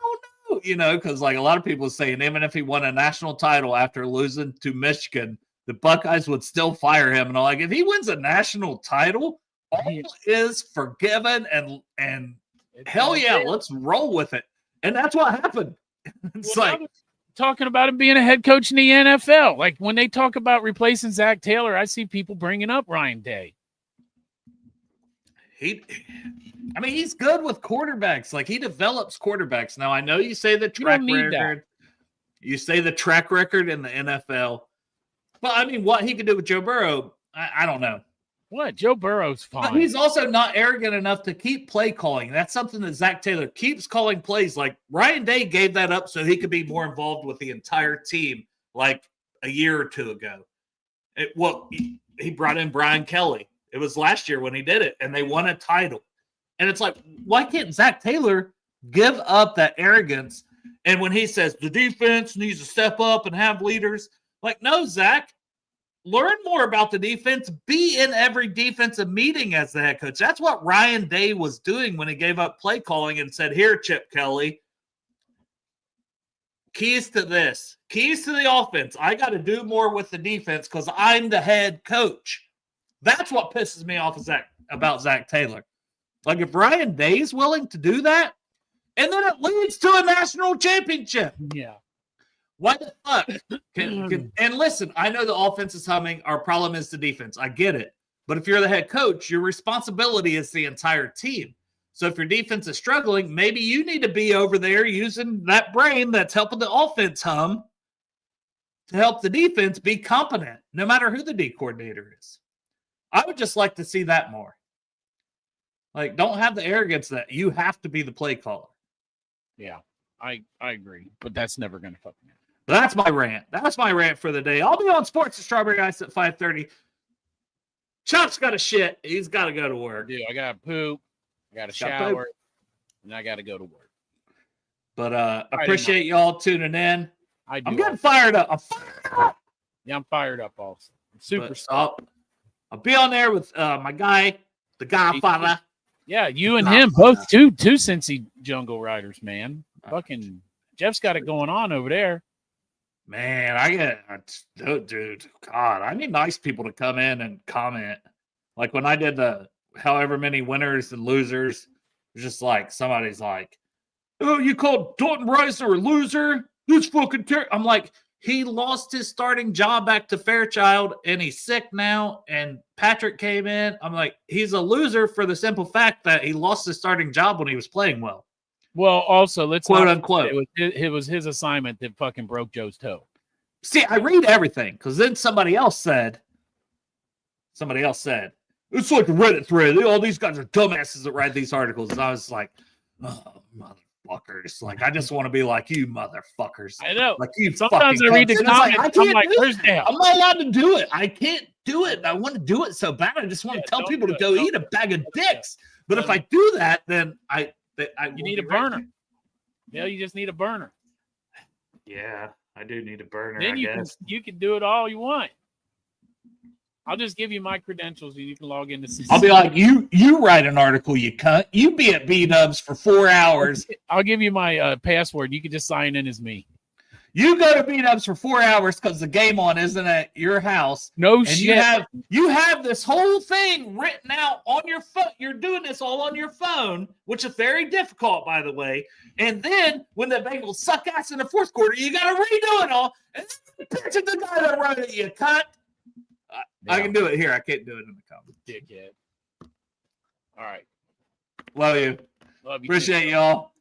no, because like a lot of people saying even if he won a national title after losing to Michigan, the Buckeyes would still fire him. And I'm like, if he wins a national title, all is forgiven, and hell yeah, let's roll with it. And that's what happened. It's like talking about him being a head coach in the NFL. Like, when they talk about replacing Zach Taylor, I see people bringing up Ryan Day. He's good with quarterbacks. Like, he develops quarterbacks. Now, I know you say the track record. You say the track record in the NFL. But, what he could do with Joe Burrow, I don't know. What? Joe Burrow's fine. But he's also not arrogant enough to keep play calling. That's something that Zach Taylor keeps calling plays. Like, Ryan Day gave that up so he could be more involved with the entire team, like a year or two ago. He brought in Brian Kelly. It was last year when he did it, and they won a title. And it's like, why can't Zach Taylor give up that arrogance? And when he says the defense needs to step up and have leaders, like, no, Zach, learn more about the defense. Be in every defensive meeting as the head coach. That's what Ryan Day was doing when he gave up play calling and said, here, Chip Kelly, keys to this, keys to the offense. I got to do more with the defense because I'm the head coach. That's what pisses me off about Zach Taylor. Like, if Ryan Day is willing to do that, and then it leads to a national championship. Yeah. What the fuck? And listen, I know the offense is humming. Our problem is the defense. I get it. But if you're the head coach, your responsibility is the entire team. So if your defense is struggling, maybe you need to be over there using that brain that's helping the offense hum to help the defense be competent, no matter who the D coordinator is. I would just like to see that more. Like, don't have the arrogance that you have to be the play caller. Yeah, I agree. But that's never going to fucking happen. That's my rant. That's my rant for the day. I'll be on Sports and Strawberry Ice at 5:30. Chop's got to shit. He's got to go to work. Dude, I got to poop. I got to Shut shower. And I got to go to work. But appreciate y'all tuning in. I'm getting fired up. Yeah, I'm fired up also. I'm super But stoked. I'll be on there with my guy, the Godfather. Yeah, you and him both two Cincy jungle riders, man. Fucking Jeff's got it going on over there. Man, dude, God, I need nice people to come in and comment. Like when I did the however many winners and losers, it was just like somebody's like, oh, you called Dalton Reisner a loser? This fucking I'm like, he lost his starting job back to Fairchild and he's sick now. And Patrick came in. I'm like, he's a loser for the simple fact that he lost his starting job when he was playing well. Well, also, let's quote not unquote. It was his assignment that fucking broke Joe's toe. See, I read everything because then somebody else said, it's like a Reddit thread. All these guys are dumbasses that write these articles. And I was like, oh, motherfuckers. Like, I just want to be like you motherfuckers. I know. Like you sometimes I read the comments. Like, I'm not allowed to do it. I can't do it. I want to do it so bad. I just want to tell people to go eat a bag of dicks. But if I do that, then you need a burner. Yeah, you just need a burner. Yeah, I do need a burner. Then you can do it all you want. I'll just give you my credentials and you can log into. I'll be like, you write an article, you cunt. You be at B-Dubs for 4 hours. I'll give you my password. You can just sign in as me. You go to B-Dubs for 4 hours because the game on isn't at your house. No and shit. You have this whole thing written out on your phone. You're doing this all on your phone, which is very difficult, by the way. And then when the Bengals suck ass in the fourth quarter, you got to redo it all. And picture the guy that wrote it, you cunt. I can do it here. I can't do it in the comments. Dickhead. All right. Love you. Love you. Appreciate y'all.